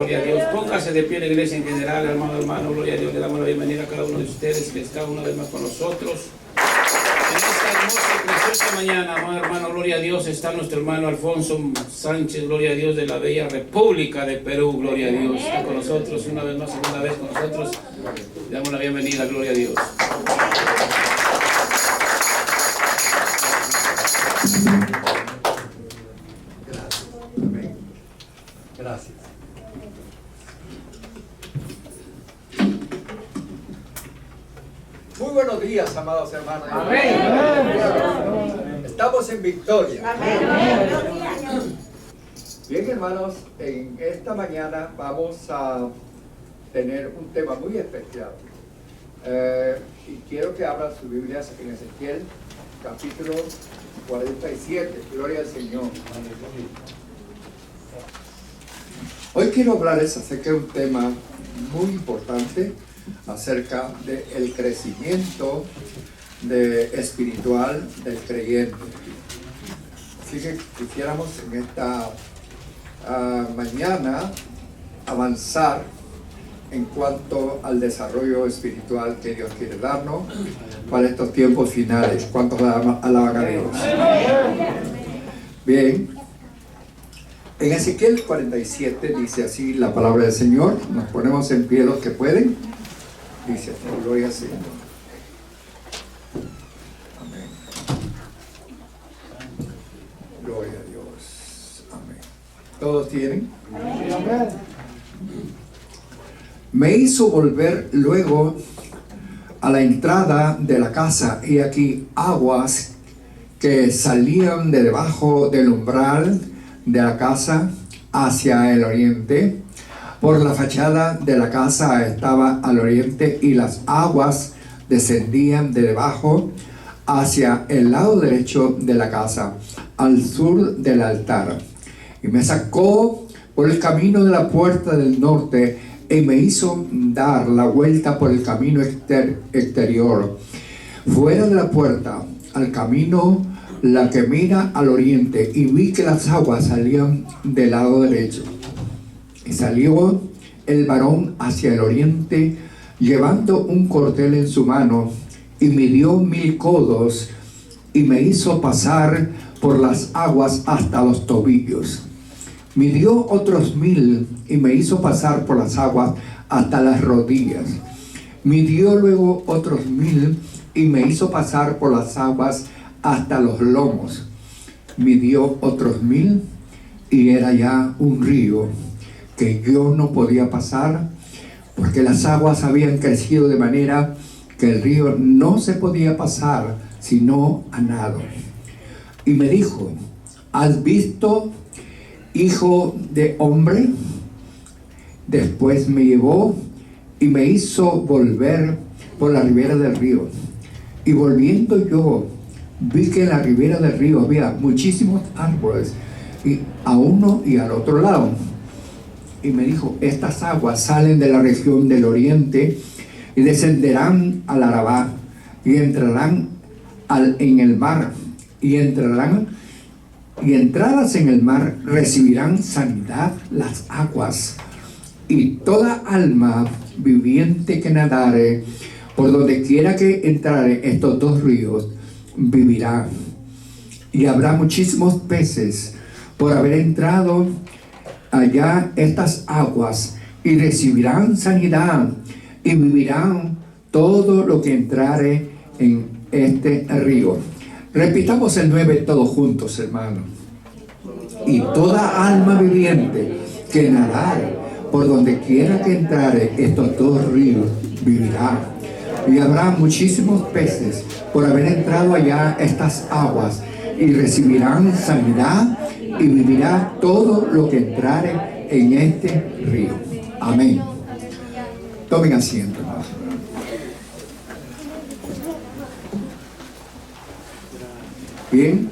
Gloria a Dios. Póngase de pie la iglesia en general, hermano, gloria a Dios. Le damos la bienvenida a cada uno de ustedes que está una vez más con nosotros. En esta hermosa y preciosa mañana, hermano, gloria a Dios, está nuestro hermano Alfonso Sánchez, gloria a Dios, de la bella República de Perú, gloria a Dios. Está con nosotros, una vez más, segunda vez con nosotros. Le damos la bienvenida, gloria a Dios. Gracias. Amén. Gracias. Muy buenos días, amados hermanos. Amén. Estamos en victoria. Amén. Bien, hermanos, en esta mañana vamos a tener un tema muy especial. Y quiero que abran sus Biblias en Ezequiel, capítulo 47. Gloria al Señor. Hoy quiero hablarles acerca de un tema muy importante, acerca del crecimiento espiritual del creyente. Así que quisiéramos en esta mañana avanzar en cuanto al desarrollo espiritual que Dios quiere darnos para estos tiempos finales. ¿Cuántos alaban a Dios? Bien, en Ezequiel 47 dice así la palabra del Señor. Nos ponemos en pie los que pueden. Dice, gloria al Señor. Amén. Gloria a Dios. Amén. ¿Todos tienen? Amén. Me hizo volver luego a la entrada de la casa, y aquí aguas que salían de debajo del umbral de la casa hacia el oriente. Por la fachada de la casa estaba al oriente, y las aguas descendían de debajo hacia el lado derecho de la casa, al sur del altar. Y me sacó por el camino de la puerta del norte, y me hizo dar la vuelta por el camino exterior, fuera de la puerta, al camino la que mira al oriente, y vi que las aguas salían del lado derecho. Y salió el varón hacia el oriente, llevando un cordel en su mano, y midió 1000 codos, y me hizo pasar por las aguas hasta los tobillos. Midió otros 1000, y me hizo pasar por las aguas hasta las rodillas. Midió luego otros 1000, y me hizo pasar por las aguas hasta los lomos. Midió otros 1000, y era ya un río que yo no podía pasar, porque las aguas habían crecido de manera que el río no se podía pasar sino a nado. Y me dijo, ¿has visto, hijo de hombre? Después me llevó y me hizo volver por la ribera del río. Y volviendo yo, vi que en la ribera del río había muchísimos árboles, y a uno y al otro lado. Y me dijo, estas aguas salen de la región del oriente y descenderán al Arabá, y entrarán en el mar, y entradas en el mar recibirán sanidad las aguas, y toda alma viviente que nadare por donde quiera que entrare estos dos ríos vivirá. Y habrá muchísimos peces por haber entrado allá estas aguas, y recibirán sanidad, y vivirán todo lo que entrare en este río. Repitamos el 9 todos juntos, hermanos. Y toda alma viviente que nadare por donde quiera que entrare estos dos ríos vivirá. Y habrá muchísimos peces por haber entrado allá estas aguas, y recibirán sanidad, y vivirá todo lo que entrare en este río. Amén. Tomen asiento, hermanos. Bien,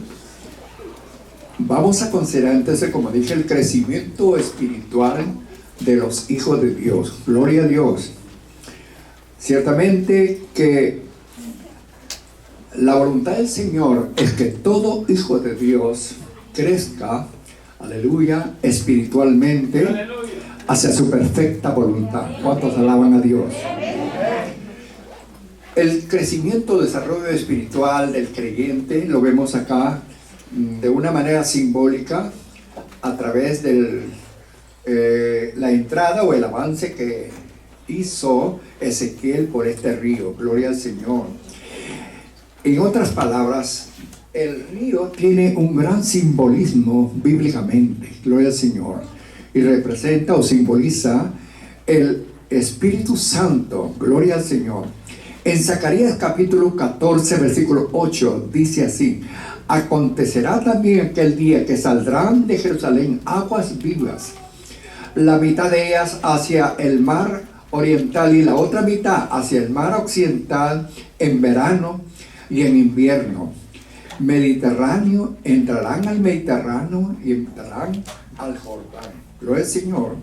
vamos a considerar entonces, como dije, el crecimiento espiritual de los hijos de Dios. Gloria a Dios. Ciertamente que la voluntad del Señor es que todo hijo de Dios crezca, aleluya, espiritualmente, hacia su perfecta voluntad. ¿Cuántos alaban a Dios? El crecimiento, desarrollo espiritual del creyente lo vemos acá de una manera simbólica a través de la entrada o el avance que hizo Ezequiel por este río. Gloria al Señor. En otras palabras, el río tiene un gran simbolismo bíblicamente. Gloria al Señor. Y representa o simboliza el Espíritu Santo. Gloria al Señor. En Zacarías capítulo 14, versículo 8, dice así: acontecerá también aquel día que saldrán de Jerusalén aguas vivas, la mitad de ellas hacia el mar oriental y la otra mitad hacia el mar occidental en verano y en invierno. Mediterráneo, entrarán al Mediterráneo y entrarán al Jordán. Gloria al Señor.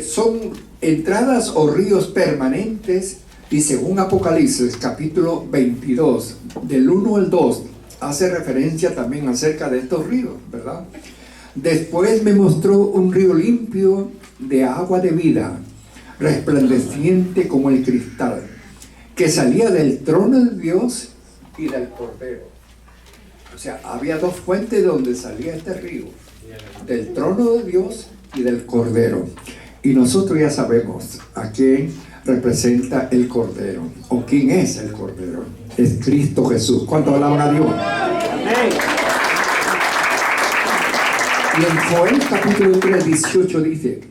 Son entradas o ríos permanentes, y según Apocalipsis capítulo 22 del 1 al 2 hace referencia también acerca de estos ríos, ¿verdad? Después me mostró un río limpio de agua de vida, resplandeciente como el cristal, que salía del trono de Dios y del Cordero. O sea, había dos fuentes donde salía este río, del trono de Dios y del Cordero. Y nosotros ya sabemos a quién representa el Cordero, o quién es el Cordero. Es Cristo Jesús. ¿Cuánto alaban a Dios? Amén. Y en Joel capítulo 3, 18 dice: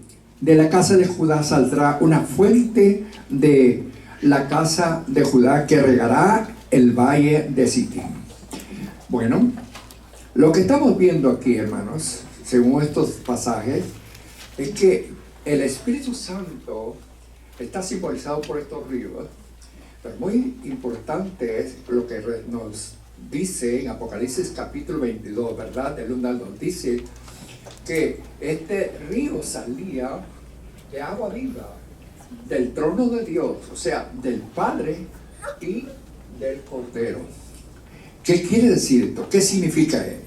de la casa de Judá saldrá una fuente de la casa de Judá que regará el valle de Sitín. Bueno, lo que estamos viendo aquí, hermanos, según estos pasajes, es que el Espíritu Santo está simbolizado por estos ríos, pero muy importante es lo que nos dice en Apocalipsis capítulo 22, ¿verdad? Del 1 al 2, dice que este río salía de agua viva, del trono de Dios, o sea, del Padre y del Cordero. ¿Qué quiere decir esto? ¿Qué significa él?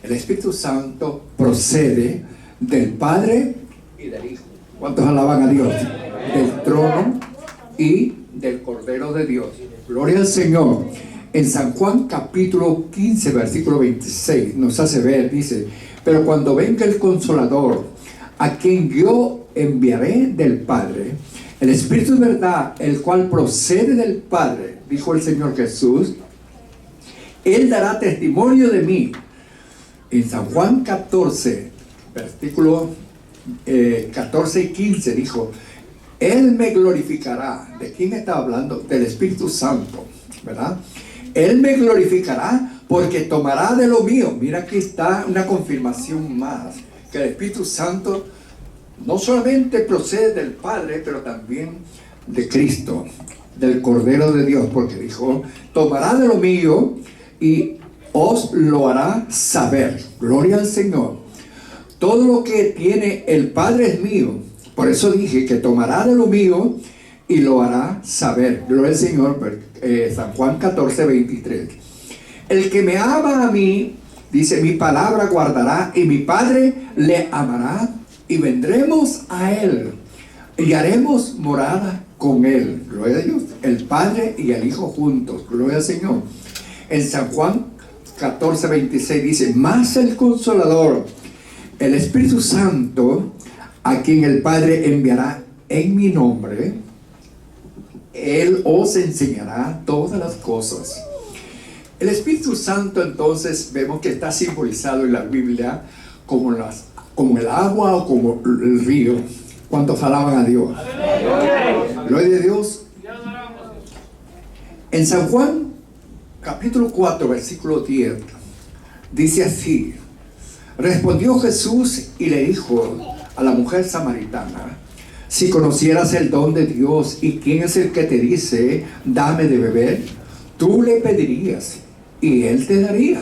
El Espíritu Santo procede del Padre y del Hijo. ¿Cuántos alaban a Dios? Del trono y del Cordero de Dios. Gloria al Señor. En San Juan capítulo 15, versículo 26, nos hace ver, dice: pero cuando venga el Consolador, a quien yo enviaré del Padre, el Espíritu de verdad, el cual procede del Padre, dijo el Señor Jesús, Él dará testimonio de mí. En San Juan 14, versículo 14 y 15 dijo: Él me glorificará. ¿De quién está hablando? Del Espíritu Santo, ¿verdad? Él me glorificará porque tomará de lo mío. Mira, aquí está una confirmación más, que el Espíritu Santo no solamente procede del Padre, pero también de Cristo, del Cordero de Dios, porque dijo: tomará de lo mío y os lo hará saber. Gloria al Señor. Todo lo que tiene el Padre es mío. Por eso dije que tomará de lo mío y lo hará saber. Gloria al Señor. San Juan 14, 23. El que me ama a mí, dice, mi palabra guardará, y mi Padre le amará, y vendremos a él y haremos morada con él. Gloria a Dios. El Padre y el Hijo juntos. Gloria al Señor. En San Juan 14, 26 dice: mas el Consolador, el Espíritu Santo, a quien el Padre enviará en mi nombre, Él os enseñará todas las cosas. El Espíritu Santo, entonces, vemos que está simbolizado en la Biblia como el agua o como el río. ¿Cuántos alaban a Dios? Gloria a Dios. En San Juan capítulo 4, versículo 10, dice así: respondió Jesús y le dijo a la mujer samaritana: si conocieras el don de Dios y quién es el que te dice, dame de beber, tú le pedirías y él te daría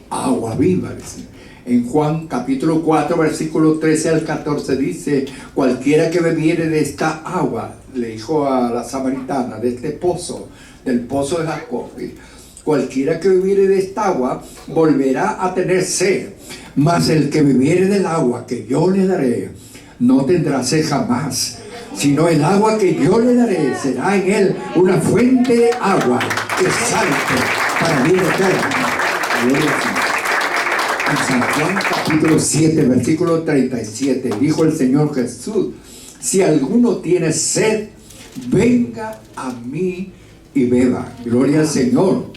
agua viva. Dice. En Juan capítulo 4, versículo 13 al 14 dice: cualquiera que bebiere de esta agua, le dijo a la samaritana, de este pozo, del pozo de Jacob, cualquiera que bebiere de esta agua volverá a tener sed, Mas el que bebiere del agua que yo le daré, no tendrá sed jamás, sino el agua que yo le daré será en él una fuente de agua que salte para vida eterna. Gloria a Dios. En San Juan capítulo 7, versículo 37, dijo el Señor Jesús: si alguno tiene sed, venga a mí y beba. Gloria al Señor.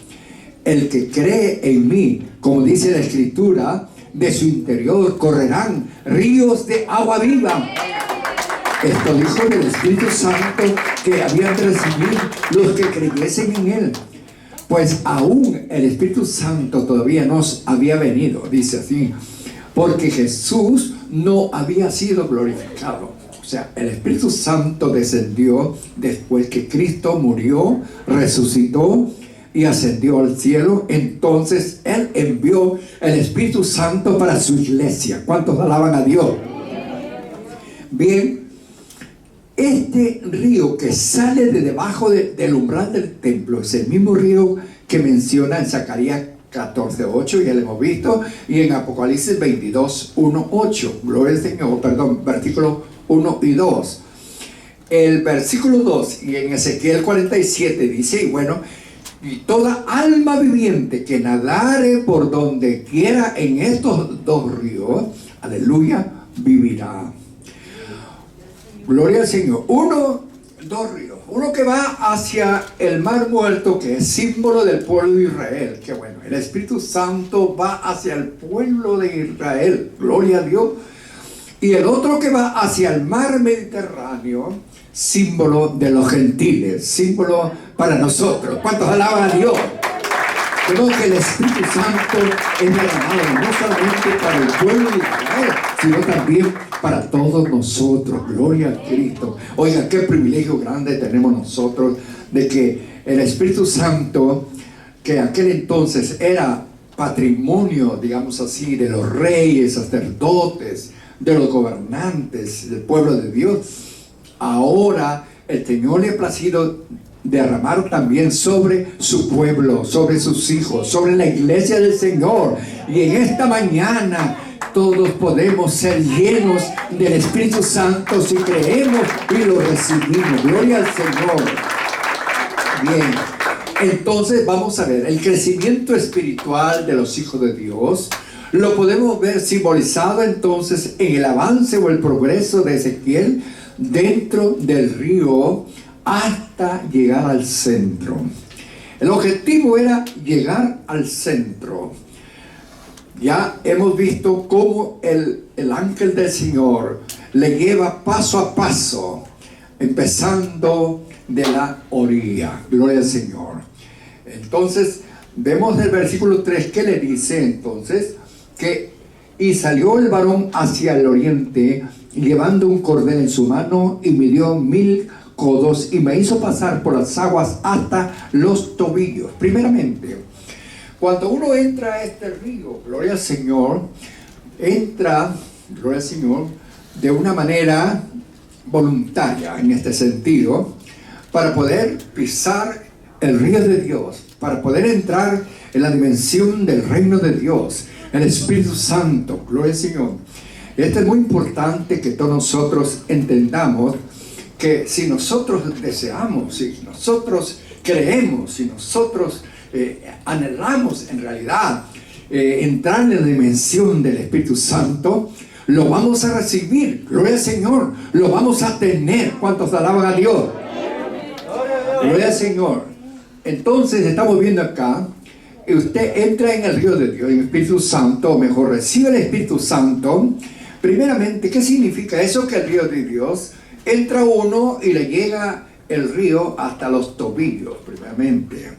El que cree en mí, como dice la Escritura, de su interior correrán ríos de agua viva. Esto dijo del Espíritu Santo que habían de recibir los que creyesen en él. Pues aún el Espíritu Santo todavía no había venido, dice así, porque Jesús no había sido glorificado. O sea, el Espíritu Santo descendió después que Cristo murió, resucitó y ascendió al cielo. Entonces Él envió el Espíritu Santo para su iglesia. ¿Cuántos alaban a Dios? Bien, este río que sale de debajo del umbral del templo es el mismo río que menciona en Zacarías 14:8, ya lo hemos visto, y en Apocalipsis 22:1-8. Gloria al Señor, perdón, versículos 1 y 2. El versículo 2 y en Ezequiel 47 dice: y bueno, y toda alma viviente que nadare por donde quiera en estos dos ríos, aleluya, vivirá. Gloria al Señor. Dos ríos. Uno que va hacia el Mar Muerto, que es símbolo del pueblo de Israel. Que bueno, el Espíritu Santo va hacia el pueblo de Israel. Gloria a Dios. Y el otro que va hacia el Mar Mediterráneo, símbolo de los gentiles, símbolo para nosotros. ¿Cuántos alaban a Dios? Creo que el Espíritu Santo es derramado no solamente para el pueblo de Israel, sino también para todos nosotros. Gloria a Cristo. Oiga, qué privilegio grande tenemos nosotros de que el Espíritu Santo, que aquel entonces era patrimonio, digamos así, de los reyes, sacerdotes, de los gobernantes, del pueblo de Dios, ahora el Señor le ha placido derramar también sobre su pueblo, sobre sus hijos, sobre la iglesia del Señor. Y en esta mañana todos podemos ser llenos del Espíritu Santo si creemos y lo recibimos. Gloria al Señor. Bien, entonces vamos a ver el crecimiento espiritual de los hijos de Dios. Lo podemos ver simbolizado entonces en el avance o el progreso de Ezequiel dentro del río hasta llegar al centro. El objetivo era llegar al centro. Ya hemos visto cómo el ángel del Señor le lleva paso a paso, empezando de la orilla. Gloria al Señor. Entonces, vemos el versículo 3 que le dice entonces que y salió el varón hacia el oriente, llevando un cordel en su mano, y midió 1000 codos, y me hizo pasar por las aguas hasta los tobillos. Primeramente, cuando uno entra a este río, gloria al Señor, entra, gloria al Señor, de una manera voluntaria en este sentido, para poder pisar el río de Dios, para poder entrar en la dimensión del reino de Dios, el Espíritu Santo. Gloria al Señor. Esto es muy importante que todos nosotros entendamos que si nosotros deseamos, si nosotros creemos, si nosotros anhelamos en realidad entrar en la dimensión del Espíritu Santo, lo vamos a recibir. Gloria al Señor. Lo vamos a tener. ¿Cuántos alaban a Dios? Gloria al Señor. Entonces estamos viendo acá, usted entra en el río de Dios, en el Espíritu Santo, o mejor, recibe el Espíritu Santo. Primeramente, ¿qué significa eso? Que el río de Dios, entra uno y le llega el río hasta los tobillos, primeramente.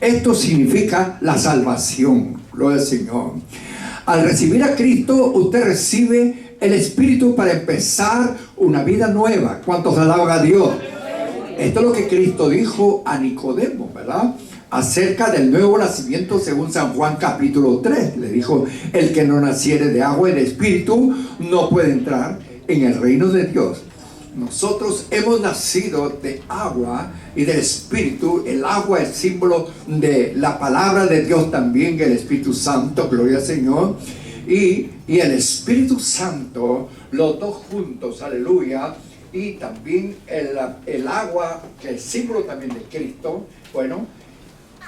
Esto significa la salvación. Gloria al Señor. Al recibir a Cristo, usted recibe el Espíritu para empezar una vida nueva. ¿Cuántos alaban a Dios? Esto es lo que Cristo dijo a Nicodemo, ¿verdad? Acerca del nuevo nacimiento según San Juan capítulo 3. Le dijo: el que no naciere de agua y de Espíritu no puede entrar en el reino de Dios. Nosotros hemos nacido de agua y del Espíritu. El agua es símbolo de la palabra de Dios también, el Espíritu Santo, gloria al Señor. y el Espíritu Santo, los dos juntos, aleluya, y también el agua, que es símbolo también de Cristo, bueno,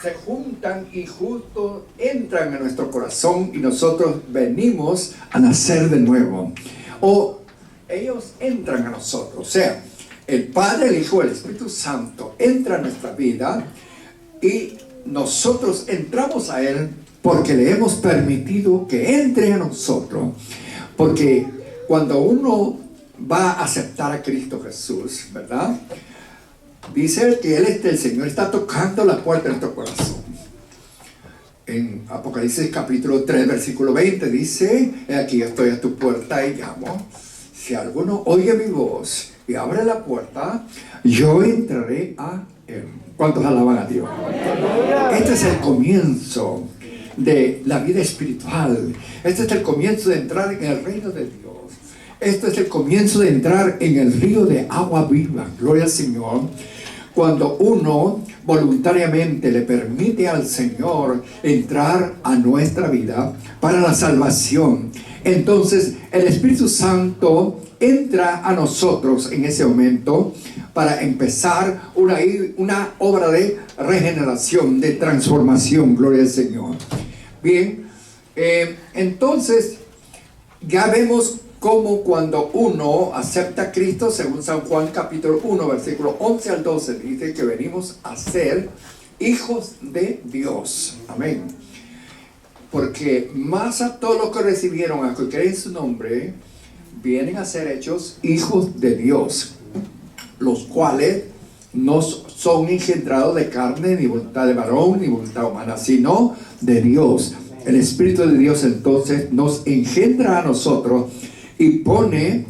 se juntan y justo entran en nuestro corazón y nosotros venimos a nacer de nuevo. O ellos entran a nosotros, o sea, el Padre, el Hijo, el Espíritu Santo entra en nuestra vida y nosotros entramos a Él porque le hemos permitido que entre a nosotros. Porque cuando uno va a aceptar a Cristo Jesús, ¿verdad? Dice que Él el Señor está tocando la puerta de nuestro corazón. En Apocalipsis capítulo 3, versículo 20 dice: aquí estoy a tu puerta y llamo. Si alguno oye mi voz y abre la puerta, yo entraré a Él. ¿Cuántos alaban a Dios? Este es el comienzo de la vida espiritual. Este es el comienzo de entrar en el reino de Dios. Este es el comienzo de entrar en el río de agua viva. Gloria al Señor. Cuando uno voluntariamente le permite al Señor entrar a nuestra vida para la salvación, entonces el Espíritu Santo entra a nosotros en ese momento para empezar una obra de regeneración, de transformación. Gloria al Señor. Bien, entonces ya vemos cómo cuando uno acepta a Cristo, según San Juan capítulo 1, versículo 11 al 12, dice que venimos a ser hijos de Dios. Amén. Porque más a todos los que recibieron, a que creen su nombre, vienen a ser hechos hijos de Dios, los cuales no son engendrados de carne, ni voluntad de varón, ni voluntad humana, sino de Dios. El Espíritu de Dios entonces nos engendra a nosotros y pone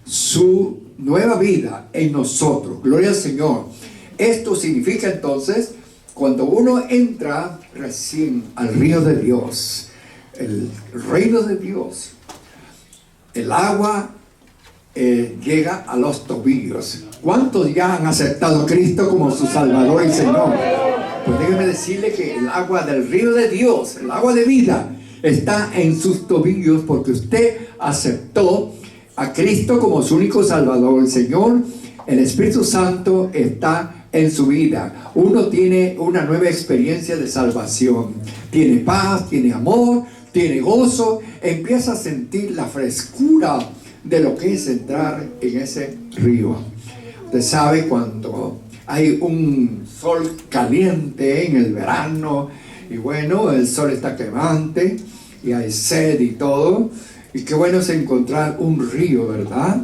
su nueva vida en nosotros. Gloria al Señor. Esto significa entonces, cuando uno entra recién al río de Dios, el reino de Dios, el agua llega a los tobillos. ¿Cuántos ya han aceptado a Cristo como su Salvador y Señor? Pues déjeme decirle que el agua del río de Dios, el agua de vida, está en sus tobillos porque usted aceptó a Cristo como su único Salvador. El Señor, el Espíritu Santo está en su vida. Uno tiene una nueva experiencia de salvación. Tiene paz, tiene amor, tiene gozo. Empieza a sentir la frescura de lo que es entrar en ese río. Usted sabe, cuando hay un sol caliente en el verano, y bueno, el sol está quemante y hay sed y todo, y qué bueno es encontrar un río, ¿verdad?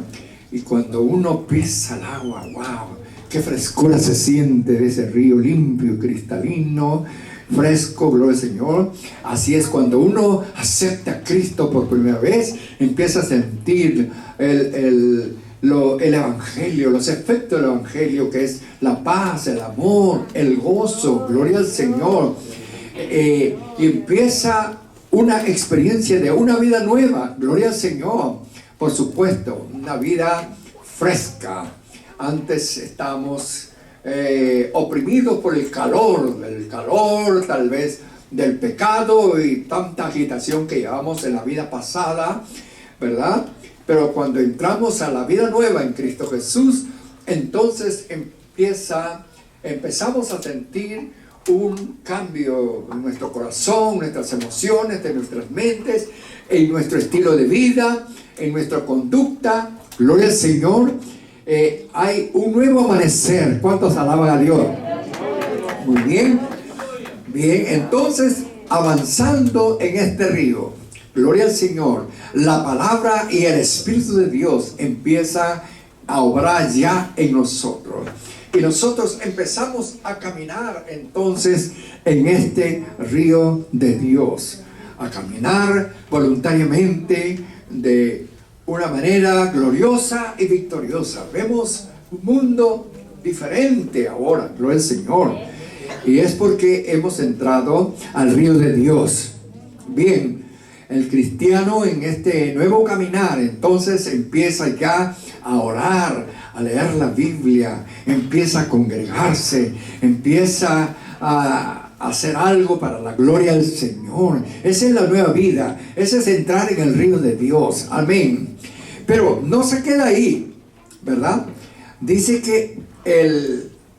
Y cuando uno pisa el agua, wow, qué frescura se siente de ese río, limpio, cristalino, fresco, gloria al Señor. Así es, cuando uno acepta a Cristo por primera vez, empieza a sentir el Evangelio, los efectos del Evangelio, que es la paz, el amor, el gozo, gloria al Señor. Y empieza una experiencia de una vida nueva, gloria al Señor. Por supuesto, una vida fresca. Antes estábamos oprimidos por el calor tal vez del pecado y tanta agitación que llevamos en la vida pasada, ¿verdad? Pero cuando entramos a la vida nueva en Cristo Jesús, entonces empezamos a sentir un cambio en nuestro corazón, nuestras emociones, en nuestras mentes, en nuestro estilo de vida, en nuestra conducta. Gloria al Señor. Hay un nuevo amanecer. ¿Cuántos alaban a Dios? Muy bien. Bien, entonces avanzando en este río, gloria al Señor, la palabra y el Espíritu de Dios empieza a obrar ya en nosotros. Y nosotros empezamos a caminar entonces en este río de Dios, a caminar voluntariamente de una manera gloriosa y victoriosa. Vemos un mundo diferente ahora, gloria al Señor. Y es porque hemos entrado al río de Dios. Bien, el cristiano en este nuevo caminar entonces empieza ya a orar, a leer la Biblia, empieza a congregarse, empieza a hacer algo para la gloria del Señor. Esa es la nueva vida. Ese es entrar en el río de Dios. Amén. Pero no se queda ahí, ¿verdad? Dice que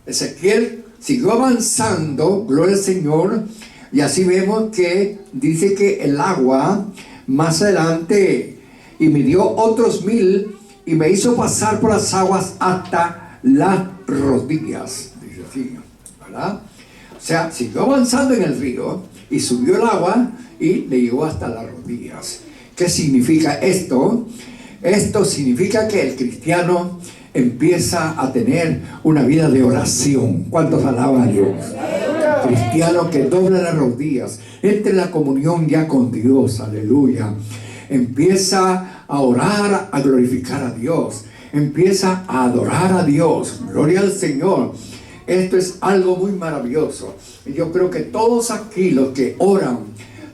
Ezequiel siguió avanzando, gloria al Señor, y así vemos que dice que el agua más adelante, y midió otros 1000 y me hizo pasar por las aguas hasta las rodillas, dice así, ¿verdad? O sea, siguió avanzando en el río y subió el agua y le llegó hasta las rodillas. ¿Qué significa esto? Esto significa que el cristiano empieza a tener una vida de oración. ¿Cuántos alaban a Dios? Cristiano que dobla las rodillas, entra en la comunión ya con Dios, aleluya. Empieza a orar, a glorificar a Dios. Empieza a adorar a Dios. Gloria al Señor. Esto es algo muy maravilloso. Y yo creo que todos aquí los que oran,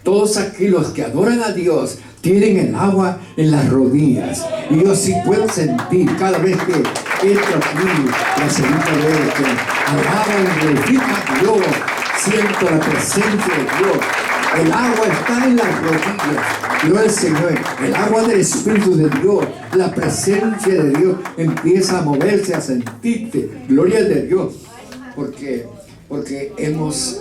todos aquí los que adoran a Dios, tienen el agua en las rodillas. Y yo sí puedo sentir cada vez que entro aquí, la señorita de que alaba y glorifica a Dios. Siento la presencia de Dios. El agua está en las rodillas. Gloria al Señor. El agua del Espíritu de Dios, la presencia de Dios empieza a moverse, a sentirte. Gloria de Dios. Porque hemos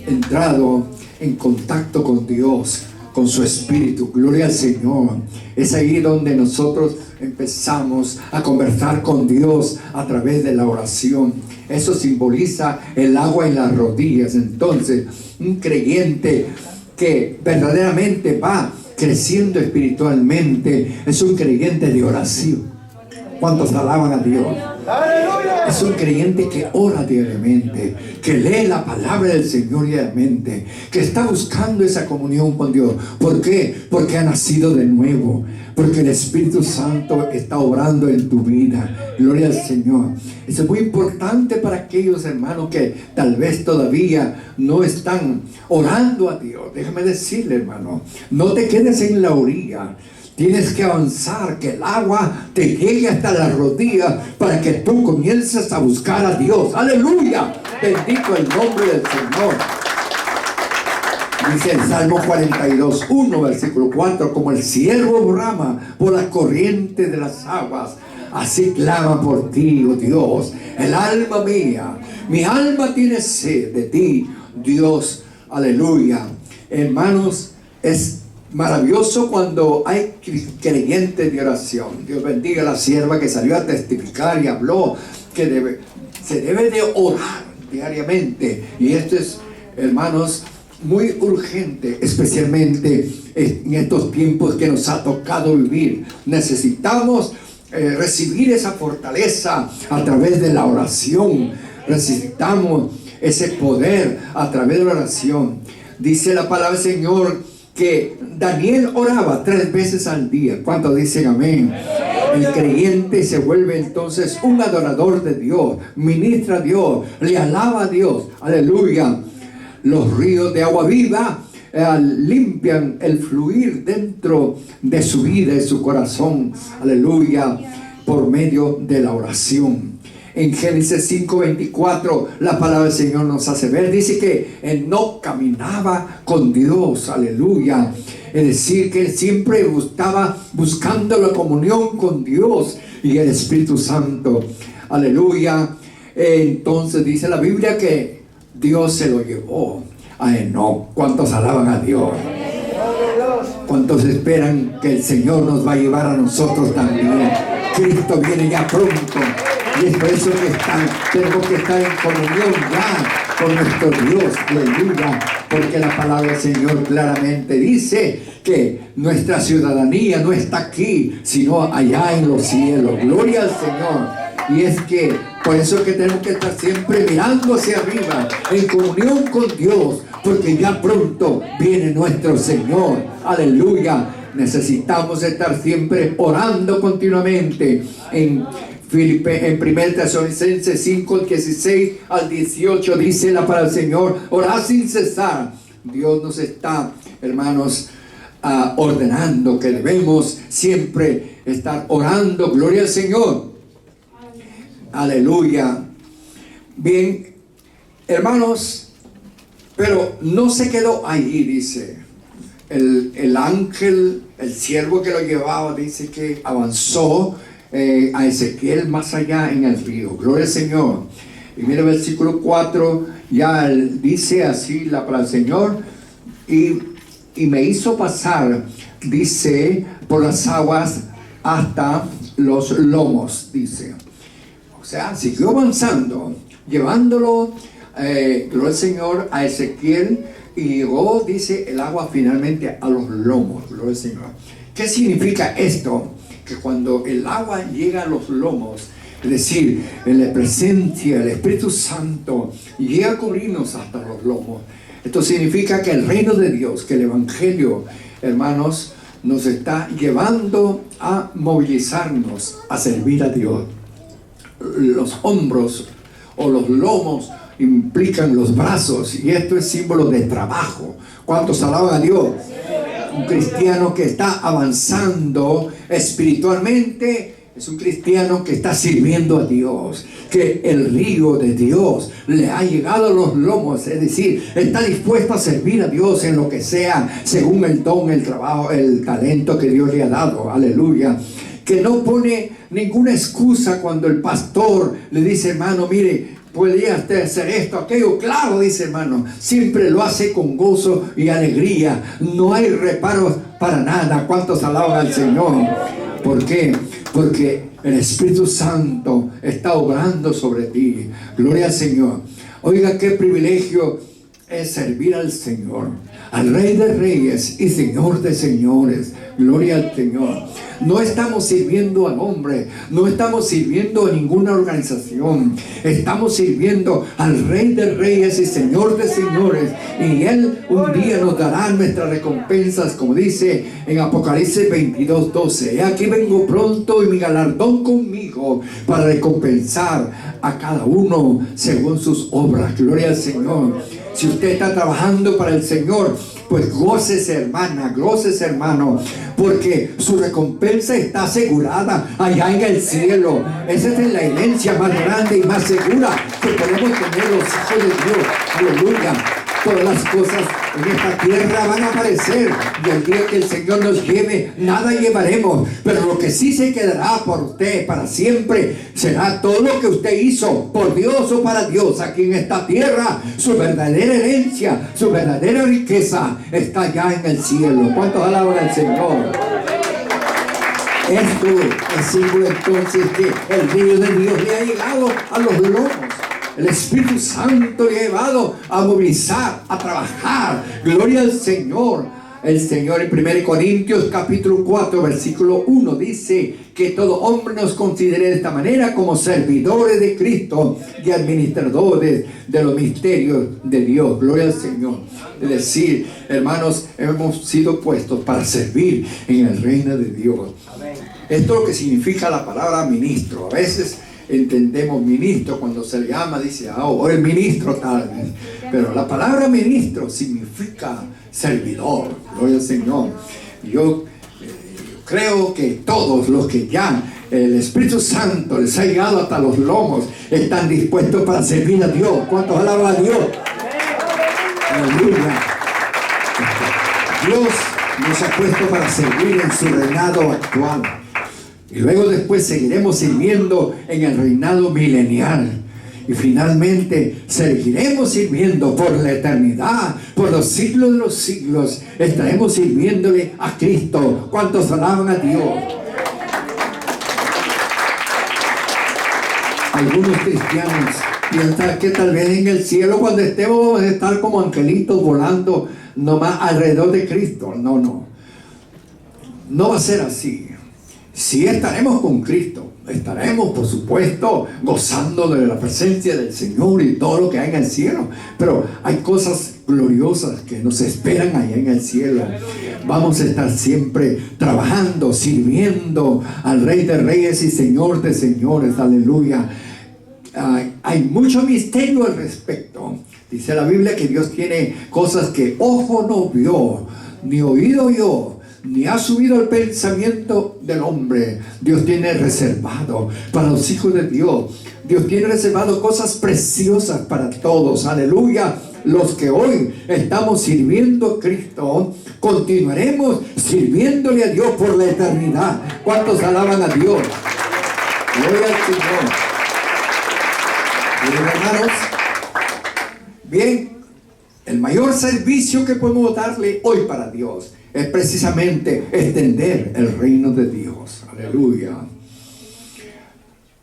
entrado en contacto con Dios, con su Espíritu. Gloria al Señor. Es ahí donde nosotros empezamos a conversar con Dios a través de la oración. Eso simboliza el agua en las rodillas. Entonces, un creyente que verdaderamente va creciendo espiritualmente es un creyente de oración. ¿Cuántos alaban a Dios? Es un creyente que ora diariamente, que lee la palabra del Señor diariamente, que está buscando esa comunión con Dios. ¿Por qué? Porque ha nacido de nuevo, porque el Espíritu Santo está obrando en tu vida. Gloria al Señor. Eso es muy importante para aquellos hermanos que tal vez todavía no están orando a Dios. Déjame decirle, hermano, no te quedes en la orilla. Tienes que avanzar, que el agua te llegue hasta las rodillas para que tú comiences a buscar a Dios. ¡Aleluya! Bendito el nombre del Señor. Dice el Salmo 42, 1, versículo 4: como el ciervo brama por la corriente de las aguas, así clama por ti, oh Dios, el alma mía. Mi alma tiene sed de ti, Dios. Aleluya. Hermanos, es maravilloso cuando hay creyentes de oración. Dios bendiga a la sierva que salió a testificar y habló que se debe de orar diariamente. Y esto es, hermanos, muy urgente, especialmente en estos tiempos que nos ha tocado vivir. Necesitamos recibir esa fortaleza a través de la oración. Necesitamos ese poder a través de la oración. Dice la palabra del Señor que Daniel oraba 3 veces al día. ¿Cuántos dicen amén? El creyente se vuelve entonces un adorador de Dios, ministra a Dios, le alaba a Dios. Aleluya. Los ríos de agua viva limpian el fluir dentro de su vida y su corazón. Aleluya. Por medio de la oración. En Génesis 5:24 la palabra del Señor nos hace ver, dice que Enoc caminaba con Dios, aleluya. Es decir, que él siempre estaba buscando la comunión con Dios y el Espíritu Santo, aleluya. Entonces dice la Biblia que Dios se lo llevó a Enoc. ¿Cuántos alaban a Dios? ¿Cuántos esperan que el Señor nos va a llevar a nosotros también? Cristo viene ya pronto. Y es por eso que tenemos que estar en comunión ya con nuestro Dios, aleluya, porque la palabra del Señor claramente dice que nuestra ciudadanía no está aquí, sino allá en los cielos. Gloria al Señor. Y es que por eso es que tenemos que estar siempre mirando hacia arriba, en comunión con Dios, porque ya pronto viene nuestro Señor, aleluya. Necesitamos estar siempre orando continuamente. En 1 Tesalonicenses 5, 16 al 18 dice la palabra del Señor: orad sin cesar. Dios nos está, hermanos, ordenando que debemos siempre estar orando. Gloria al Señor. Aleluya. Bien, hermanos, Pero no se quedó ahí, dice. El ángel, el siervo que lo llevaba, dice que avanzó a Ezequiel más allá en el río. Gloria al Señor. Y mira el versículo 4, ya dice así la palabra del Señor. Y me hizo pasar, dice, por las aguas hasta los lomos, dice. O sea, siguió avanzando, llevándolo, gloria al Señor, a Ezequiel. Y llegó, dice, el agua finalmente a los lomos. Gloria al Señor. ¿Qué significa esto? Que cuando el agua llega a los lomos, es decir, en la presencia del Espíritu Santo, llega a cubrirnos hasta los lomos. Esto significa que el reino de Dios, que el Evangelio, hermanos, nos está llevando a movilizarnos, a servir a Dios. Los hombros o los lomos implican los brazos, y esto es símbolo de trabajo. ¿Cuántos alaban a Dios? Un cristiano que está avanzando espiritualmente es un cristiano que está sirviendo a Dios, que el río de Dios le ha llegado a los lomos, es decir, está dispuesto a servir a Dios en lo que sea, según el don, el trabajo, el talento que Dios le ha dado. Aleluya. Que no pone ninguna excusa cuando el pastor le dice, hermano, mire, podría hacer esto, aquello. Claro, dice, hermano, siempre lo hace con gozo y alegría. No hay reparos para nada. ¿Cuántos alaban al Señor? ¿Por qué? Porque el Espíritu Santo está obrando sobre ti. Gloria al Señor. Oiga, qué privilegio es servir al Señor, al Rey de Reyes y Señor de Señores. Gloria al Señor. No estamos sirviendo al hombre, no estamos sirviendo a ninguna organización, estamos sirviendo al Rey de Reyes y Señor de Señores, y Él un día nos dará nuestras recompensas, como dice en Apocalipsis 22:12. He aquí vengo pronto y mi galardón conmigo para recompensar a cada uno según sus obras. Gloria al Señor. Si usted está trabajando para el Señor, pues gócese, hermana, gócese, hermano, porque su recompensa está asegurada allá en el cielo. Esa es la herencia más grande y más segura que podemos tener los hijos de Dios. Aleluya. Todas las cosas en esta tierra van a aparecer, y el día que el Señor nos lleve, nada llevaremos, pero lo que sí se quedará por usted para siempre será todo lo que usted hizo por Dios o para Dios aquí en esta tierra. Su verdadera herencia, su verdadera riqueza está allá en el cielo. ¿Cuántos alaban al Señor? Esto es símbolo entonces que el río de Dios le ha llegado a los lomos. El Espíritu Santo le ha llevado a movilizar, a trabajar. Gloria al Señor. El Señor en 1 Corintios capítulo 4 versículo 1 dice que todo hombre nos considere de esta manera como servidores de Cristo y administradores de los misterios de Dios. Gloria al Señor. Es decir, hermanos, hemos sido puestos para servir en el reino de Dios. Esto es lo que significa la palabra ministro. A veces entendemos ministro cuando se le llama, dice, o el ministro tal vez. Pero la palabra ministro significa servidor. Gloria al Señor. Yo creo que todos los que ya el Espíritu Santo les ha llegado hasta los lomos están dispuestos para servir a Dios. ¿Cuántos alaban a Dios? Aleluya. Dios nos ha puesto para servir en su reinado actual. Y luego después seguiremos sirviendo en el reinado milenial. Y finalmente seguiremos sirviendo por la eternidad, por los siglos de los siglos. Estaremos sirviéndole a Cristo. ¿Cuántos alaban a Dios? Algunos cristianos piensan que tal vez en el cielo, cuando estemos, vamos a estar como angelitos volando nomás alrededor de Cristo. No, no. No va a ser así. Sí estaremos con Cristo, estaremos por supuesto gozando de la presencia del Señor y todo lo que hay en el cielo, pero hay cosas gloriosas que nos esperan allá en el cielo. Vamos a estar siempre trabajando, sirviendo al Rey de Reyes y Señor de Señores. Aleluya. Hay mucho misterio al respecto. Dice la Biblia que Dios tiene cosas que ojo no vio, ni oído oyó, ni ha subido el pensamiento del hombre. Dios tiene reservado para los hijos de Dios. Dios tiene reservado cosas preciosas para todos. Aleluya. los que hoy estamos sirviendo a Cristo, continuaremos sirviéndole a Dios por la eternidad. ¿Cuántos alaban a Dios? Gloria al Señor. Bien, hermanos, bien, el mayor servicio que podemos darle hoy para Dios es precisamente extender el reino de Dios. Aleluya.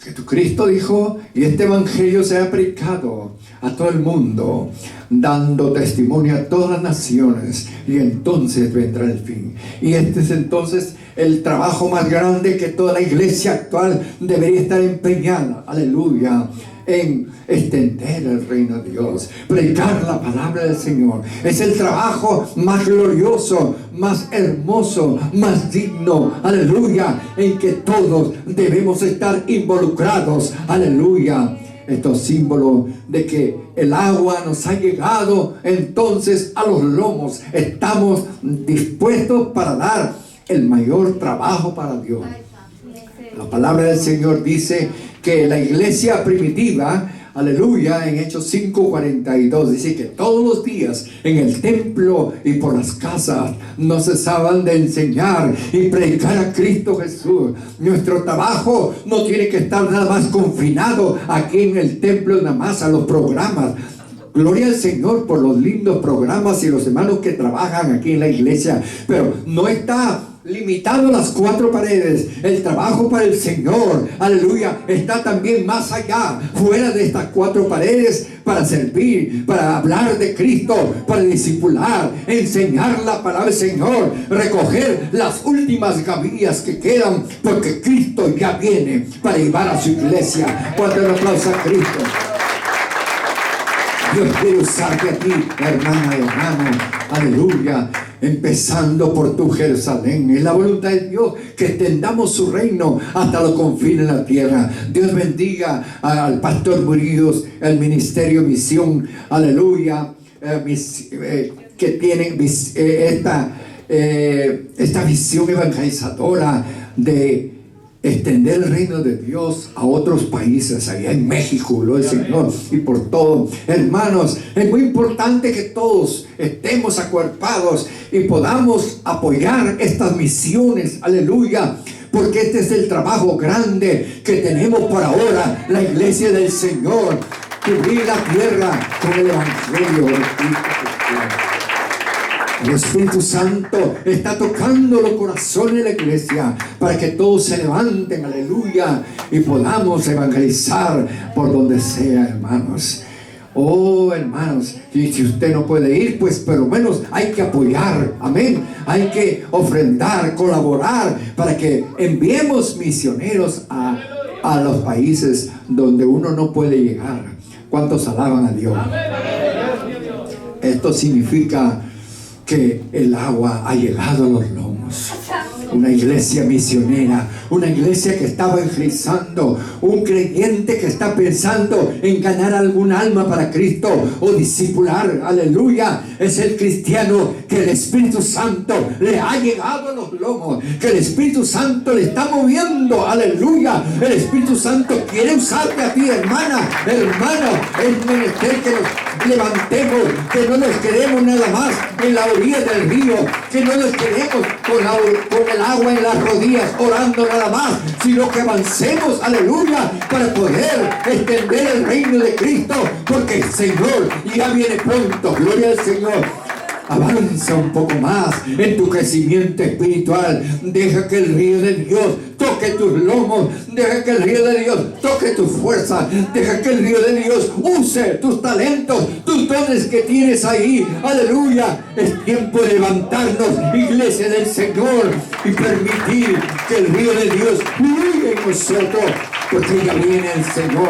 Jesucristo dijo, y este evangelio se ha predicado a todo el mundo, dando testimonio a todas las naciones, y entonces vendrá el fin. Y este es entonces el trabajo más grande que toda la iglesia actual debería estar empeñada, aleluya, en extender el reino de Dios, predicar la palabra del Señor. Es el trabajo más glorioso, más hermoso, más digno, aleluya, en que todos debemos estar involucrados, aleluya. Esto es símbolo de que el agua nos ha llegado entonces a los lomos. Estamos dispuestos para dar el mayor trabajo para Dios. La palabra del Señor dice que la iglesia primitiva, aleluya, en Hechos 5:42, dice que todos los días en el templo y por las casas no cesaban de enseñar y predicar a Cristo Jesús. Nuestro trabajo no tiene que estar nada más confinado aquí en el templo, nada más a los programas. Gloria al Señor por los lindos programas y los hermanos que trabajan aquí en la iglesia, pero no está limitado a las cuatro paredes. El trabajo para el Señor, aleluya, está también más allá, fuera de estas cuatro paredes, para servir, para hablar de Cristo, para discipular, enseñar la palabra del Señor, recoger las últimas gavillas que quedan, porque Cristo ya viene para llevar a su iglesia. Cuando el aplauso a Cristo. Dios quiere usarte a ti, hermana y hermano, aleluya, empezando por tu Jerusalén. Es la voluntad de Dios que extendamos su reino hasta los confines de la tierra. Dios bendiga al pastor Murillos, el ministerio Misión, aleluya, que tienen esta visión evangelizadora de extender el reino de Dios a otros países, allá en México, lo del Señor, y por todo. Hermanos, es muy importante que todos estemos acuerpados y podamos apoyar estas misiones, aleluya, porque este es el trabajo grande que tenemos por ahora, la iglesia del Señor, cubrir la tierra con el evangelio de Cristo. El Espíritu Santo está tocando los corazones de la iglesia para que todos se levanten, aleluya, y podamos evangelizar por donde sea, hermanos. Oh, hermanos, y si usted no puede ir, pues por lo menos hay que apoyar, amén. Hay que ofrendar, colaborar para que enviemos misioneros a los países donde uno no puede llegar. ¿Cuántos alaban a Dios? Esto significa que el agua ha llegado a los lomos. Una iglesia misionera, una iglesia que está evangelizando, un creyente que está pensando en ganar algún alma para Cristo o discipular, aleluya. Es el cristiano que el Espíritu Santo le ha llegado a los lomos, que el Espíritu Santo le está moviendo, aleluya. El Espíritu Santo quiere usarte a ti, hermana, hermano. Es menester que nos levantemos, que no nos quedemos nada más en la orilla del río, que no nos quedemos con el agua en las rodillas orando nada más, sino que avancemos, aleluya, para poder extender el reino de Cristo, porque el Señor ya viene pronto. Gloria al Señor. Avanza un poco más en tu crecimiento espiritual. Deja que el río de Dios toque tus lomos. Deja que el río de Dios toque tu fuerza. Deja que el río de Dios use tus talentos, tus dones que tienes ahí. Aleluya. Es tiempo de levantarnos, iglesia del Señor, y permitir que el río de Dios fluya en nosotros, porque ya viene el Señor.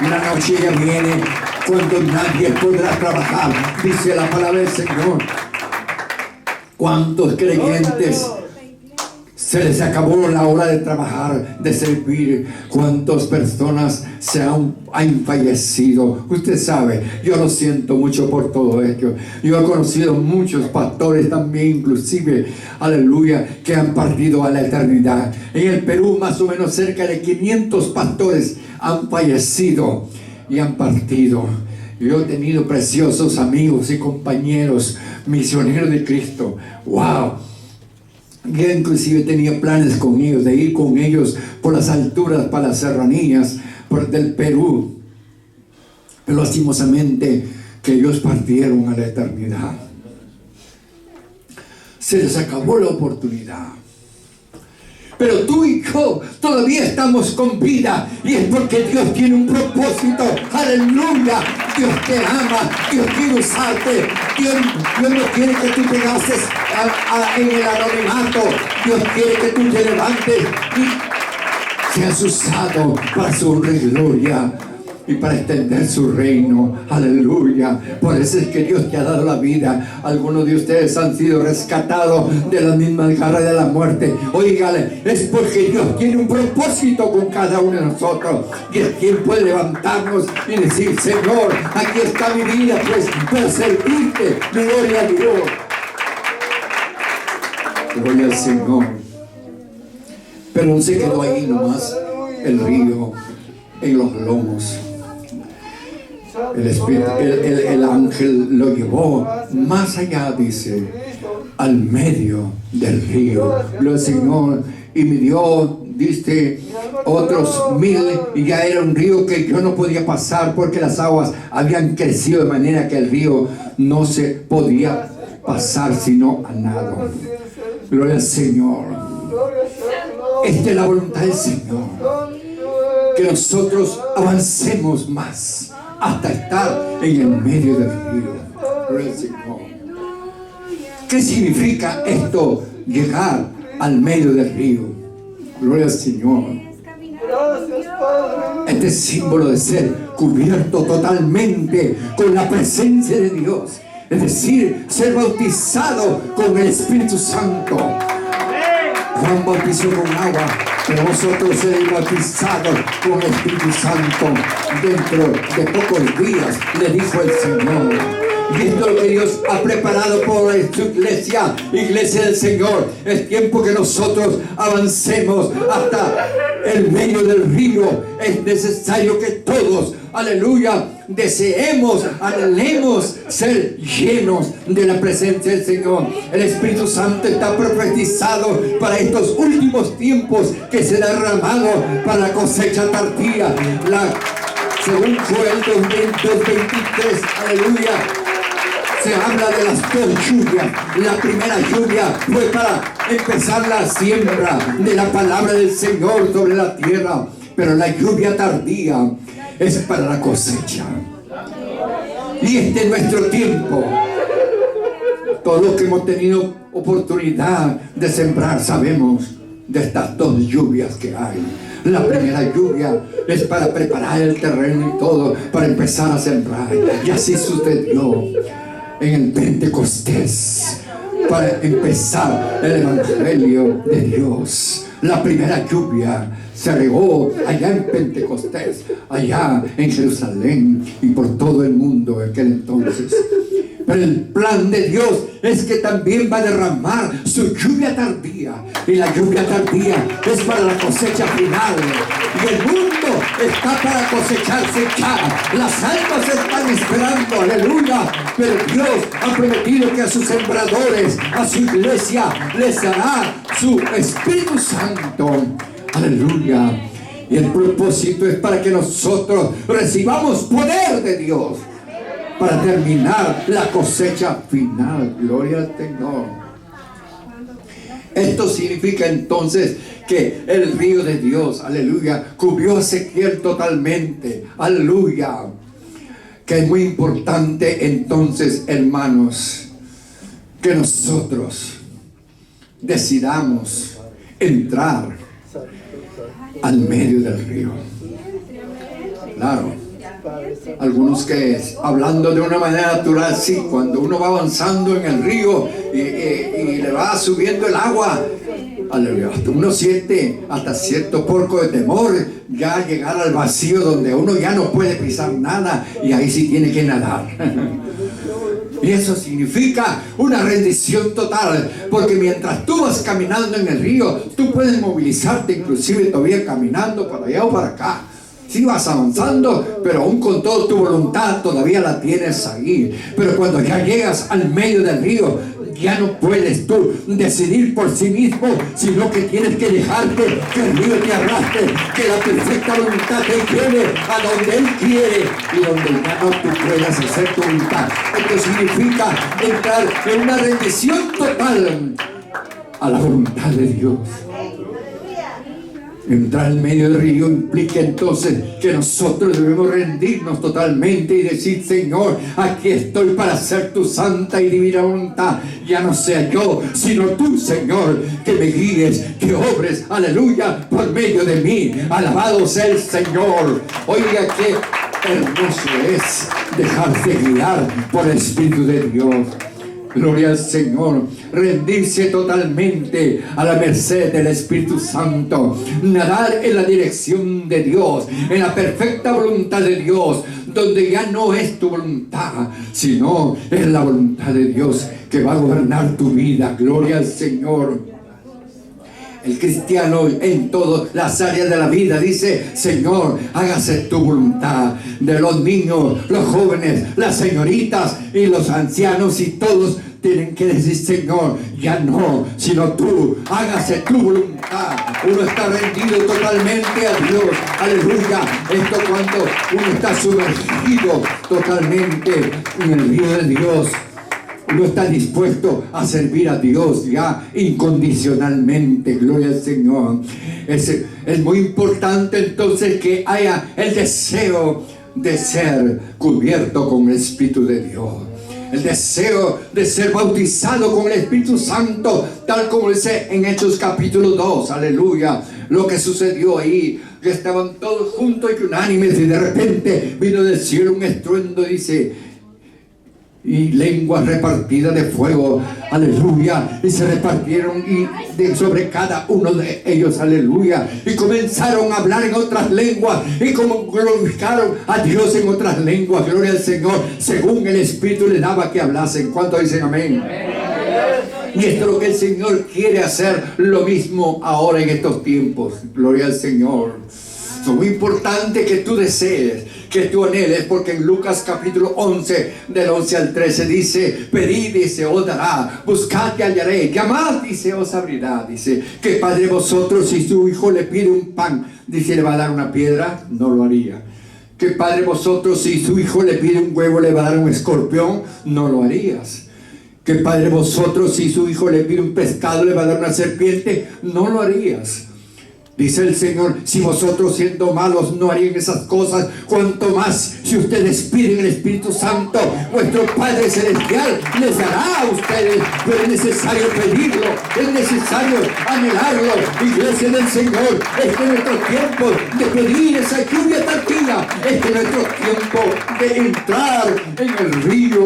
La noche ya viene cuando nadie podrá trabajar, dice la palabra del Señor. ¿Cuántos creyentes se les acabó la hora de trabajar, de servir? ¿Cuántas personas han fallecido? Usted sabe, yo lo siento mucho por todo esto. Yo he conocido muchos pastores también, inclusive, aleluya, que han partido a la eternidad. En el Perú, más o menos cerca de 500 pastores han fallecido y han partido. Yo he tenido preciosos amigos y compañeros misioneros de Cristo. ¡Wow! Yo inclusive tenía planes con ellos, de ir con ellos por las alturas, para las serranías del Perú. Pero lastimosamente que ellos partieron a la eternidad. Se les acabó la oportunidad. Pero tú y yo todavía estamos con vida, y es porque Dios tiene un propósito. Aleluya. Dios te ama, Dios quiere usarte. Dios no quiere que tú te gastes en el anonimato. Dios quiere que tú te levantes y seas usado para su honra y gloria y para extender su reino. Aleluya. Por eso es que Dios te ha dado la vida. Algunos de ustedes han sido rescatados de las mismas garras de la muerte. Oígale, es porque Dios tiene un propósito con cada uno de nosotros, y es quien puede levantarnos y decir: Señor, aquí está mi vida, pues para servirte. Gloria a Dios. Gloria al Señor. Pero no se quedó ahí nomás el río en los lomos. El ángel lo llevó más allá, dice, al medio del río. Lo Señor, y me dio, dice, otros 1000, y ya era un río que yo no podía pasar porque las aguas habían crecido de manera que el río no se podía pasar sino a nado. Gloria al Señor. Esta es la voluntad del Señor, que nosotros avancemos más hasta estar en el medio del río. Gloria al Señor. ¿Qué significa esto? Llegar al medio del río. Gloria al Señor. Este es símbolo de ser cubierto totalmente con la presencia de Dios. Es decir, ser bautizado con el Espíritu Santo. Juan bautizó con agua, pero vosotros seréis bautizados con el Espíritu Santo dentro de pocos días, le dijo el Señor. Y esto es lo que Dios ha preparado por su iglesia, iglesia del Señor. Es tiempo que nosotros avancemos hasta el medio del río. Es necesario que todos, aleluya, deseemos, anhelemos ser llenos de la presencia del Señor. El Espíritu Santo está profetizado para estos últimos tiempos, que será derramado para la cosecha tardía. Según Joel 2:23, aleluya, se habla de las dos lluvias. La primera lluvia fue para empezar la siembra de la palabra del Señor sobre la tierra, pero la lluvia tardía es para la cosecha. Y este es nuestro tiempo. Todos los que hemos tenido oportunidad de sembrar sabemos de estas dos lluvias que hay. La primera lluvia es para preparar el terreno y todo, para empezar a sembrar. Y así sucedió en el Pentecostés, para empezar el Evangelio de Dios. La primera lluvia se regó allá en Pentecostés, allá en Jerusalén y por todo el mundo en aquel entonces. Pero el plan de Dios es que también va a derramar su lluvia tardía. Y la lluvia tardía es para la cosecha final. Y el mundo está para cosecharse ya. Las almas están esperando, aleluya. Pero Dios ha prometido que a sus sembradores, a su iglesia, les dará su Espíritu Santo. Aleluya. Y el propósito es para que nosotros recibamos poder de Dios, para terminar la cosecha final. Gloria al Señor. Esto significa entonces que el río de Dios, aleluya, cubrió a Ezequiel totalmente. Aleluya. Que es muy importante entonces, hermanos, que nosotros decidamos entrar al medio del río. Claro. Algunos que, hablando de una manera natural, sí, cuando uno va avanzando en el río y le va subiendo el agua, uno siente hasta cierto poco de temor ya llegar al vacío donde uno ya no puede pisar nada, y ahí sí tiene que nadar. Y eso significa una rendición total, porque mientras tú vas caminando en el río, tú puedes movilizarte inclusive todavía caminando para allá o para acá. Sí vas avanzando, pero aún con toda tu voluntad todavía la tienes ahí. Pero cuando ya llegas al medio del río, ya no puedes tú decidir por sí mismo, sino que tienes que dejarte que el río te arrastre, que la perfecta voluntad te lleve a donde Él quiere y donde ya no tú puedas hacer tu voluntad. Esto significa entrar en una rendición total a la voluntad de Dios. Entrar en medio del río implica entonces que nosotros debemos rendirnos totalmente y decir: Señor, aquí estoy para hacer tu santa y divina voluntad. Ya no sea yo, sino tú, Señor, que me guíes, que obres, aleluya, por medio de mí. Alabado sea el Señor. Oiga, qué hermoso es dejarse guiar por el Espíritu de Dios. Gloria al Señor. Rendirse totalmente a la merced del Espíritu Santo. Nadar en la dirección de Dios, en la perfecta voluntad de Dios, donde ya no es tu voluntad, sino es la voluntad de Dios que va a gobernar tu vida. Gloria al Señor. El cristiano en todas las áreas de la vida dice: Señor, hágase tu voluntad. De los niños, los jóvenes, las señoritas y los ancianos, y todos tienen que decir: Señor, ya no, sino tú, hágase tu voluntad. Uno está rendido totalmente a Dios. Aleluya. Esto cuando uno está sumergido totalmente en el río de Dios. Uno está dispuesto a servir a Dios ya incondicionalmente. Gloria al Señor. Es muy importante entonces que haya el deseo de ser cubierto con el Espíritu de Dios. El deseo de ser bautizado con el Espíritu Santo, tal como dice en Hechos capítulo 2. Aleluya. Lo que sucedió ahí, que estaban todos juntos y unánimes, y de repente vino del cielo un estruendo, dice, y lenguas repartidas de fuego, aleluya, y se repartieron sobre cada uno de ellos, aleluya, y comenzaron a hablar en otras lenguas, y como glorificaron a Dios en otras lenguas, gloria al Señor, según el Espíritu le daba que hablasen. ¿Cuántos dicen amén? Y esto es lo que el Señor quiere hacer, lo mismo ahora en estos tiempos. Gloria al Señor. Es muy importante que tú desees, que tú anheles, porque en Lucas capítulo 11, del 11 al 13 dice: pedid y se os dará, buscad y hallaré, llamad y se os abrirá. Dice: ¿qué padre vosotros, si su hijo le pide un pan, dice, le va a dar una piedra? No lo haría. ¿Qué padre vosotros, si su hijo le pide un huevo, le va a dar un escorpión? No lo harías. ¿Qué padre vosotros, si su hijo le pide un pescado, le va a dar una serpiente? No lo harías. Dice el Señor: si vosotros siendo malos no harían esas cosas, cuanto más si ustedes piden el Espíritu Santo, vuestro Padre Celestial les dará a ustedes. Pero es necesario pedirlo, es necesario anhelarlo. Iglesia del Señor, este es nuestro tiempo de pedir esa lluvia tardía. Este es nuestro tiempo de entrar en el río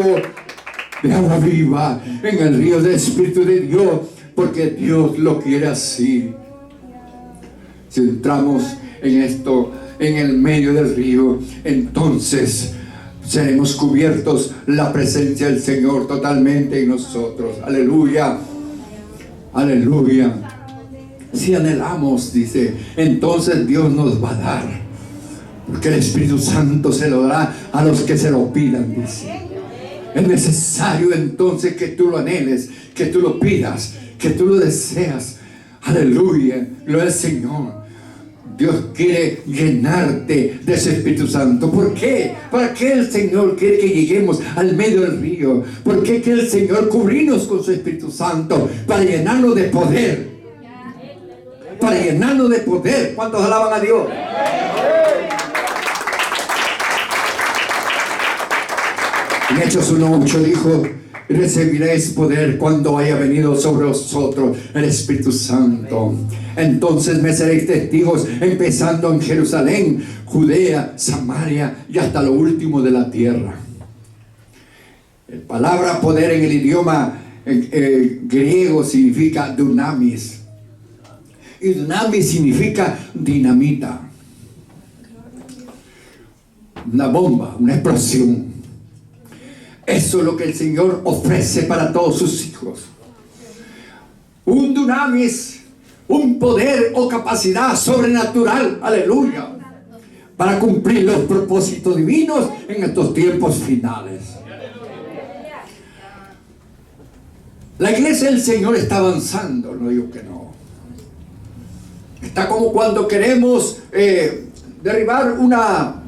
de agua viva, en el río del Espíritu de Dios, porque Dios lo quiere así. Si entramos en esto, en el medio del río, entonces seremos cubiertos la presencia del Señor totalmente en nosotros. Aleluya, aleluya. Si anhelamos, dice, entonces Dios nos va a dar, porque el Espíritu Santo se lo dará a los que se lo pidan, dice. Es necesario entonces que tú lo anheles, que tú lo pidas, que tú lo deseas. Aleluya, gloria al Señor. Dios quiere llenarte de ese Espíritu Santo. ¿Por qué? ¿Para qué el Señor quiere que lleguemos al medio del río? ¿Por qué quiere el Señor cubrirnos con su Espíritu Santo? Para llenarnos de poder. Para llenarnos de poder. ¿Cuántos alaban a Dios? En Hechos 1:8 dijo: recibiréis poder cuando haya venido sobre vosotros el Espíritu Santo. Entonces me seréis testigos, empezando en Jerusalén, Judea, Samaria y hasta lo último de la tierra. La palabra poder en el idioma griego significa dunamis. Y dunamis significa dinamita. Una bomba, una explosión. Eso es lo que el Señor ofrece para todos sus hijos. Un dunamis, un poder o capacidad sobrenatural. Aleluya. para cumplir los propósitos divinos en estos tiempos finales. La iglesia del Señor está avanzando, no digo que no. Está como cuando queremos derribar una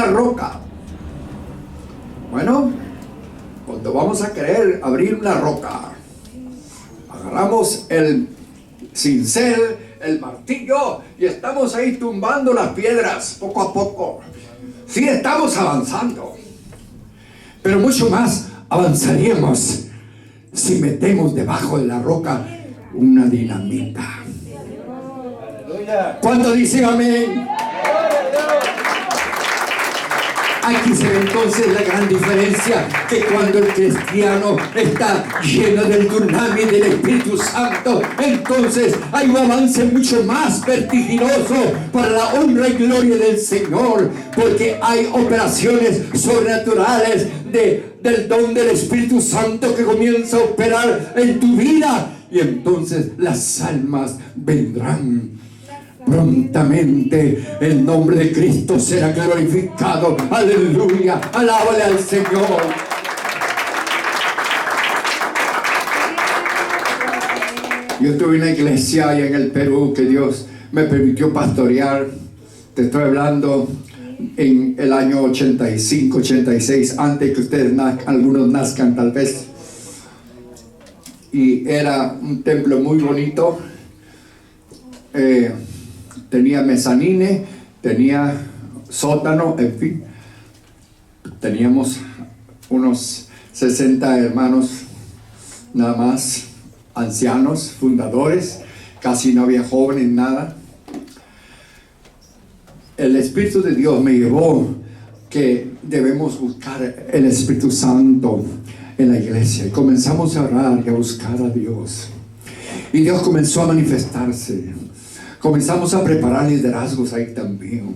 roca. Bueno, cuando vamos a querer abrir una roca, agarramos el cincel, el martillo, y estamos ahí tumbando las piedras poco a poco. Sí, estamos avanzando, pero mucho más avanzaríamos si metemos debajo de la roca una dinamita. ¿Cuánto dicen amén? Aquí se ve entonces la gran diferencia, que cuando el cristiano está lleno del dunamis del Espíritu Santo, entonces hay un avance mucho más vertiginoso para la honra y gloria del Señor, porque hay operaciones sobrenaturales del don del Espíritu Santo que comienza a operar en tu vida, y entonces las almas vendrán. Prontamente el nombre de Cristo será glorificado. Aleluya, alábale al Señor. Yo estuve en una iglesia allá en el Perú que Dios me permitió pastorear. Te estoy hablando en el año 85, 86, antes que ustedes algunos nazcan tal vez. Y era un templo muy bonito. Tenía mezanine, tenía sótano, en fin. Teníamos unos 60 hermanos, nada más, ancianos, fundadores. Casi no había jóvenes, nada. El Espíritu de Dios me llevó que debemos buscar el Espíritu Santo en la iglesia. Y comenzamos a orar y a buscar a Dios. Y Dios comenzó a manifestarse. Comenzamos a preparar liderazgos ahí también.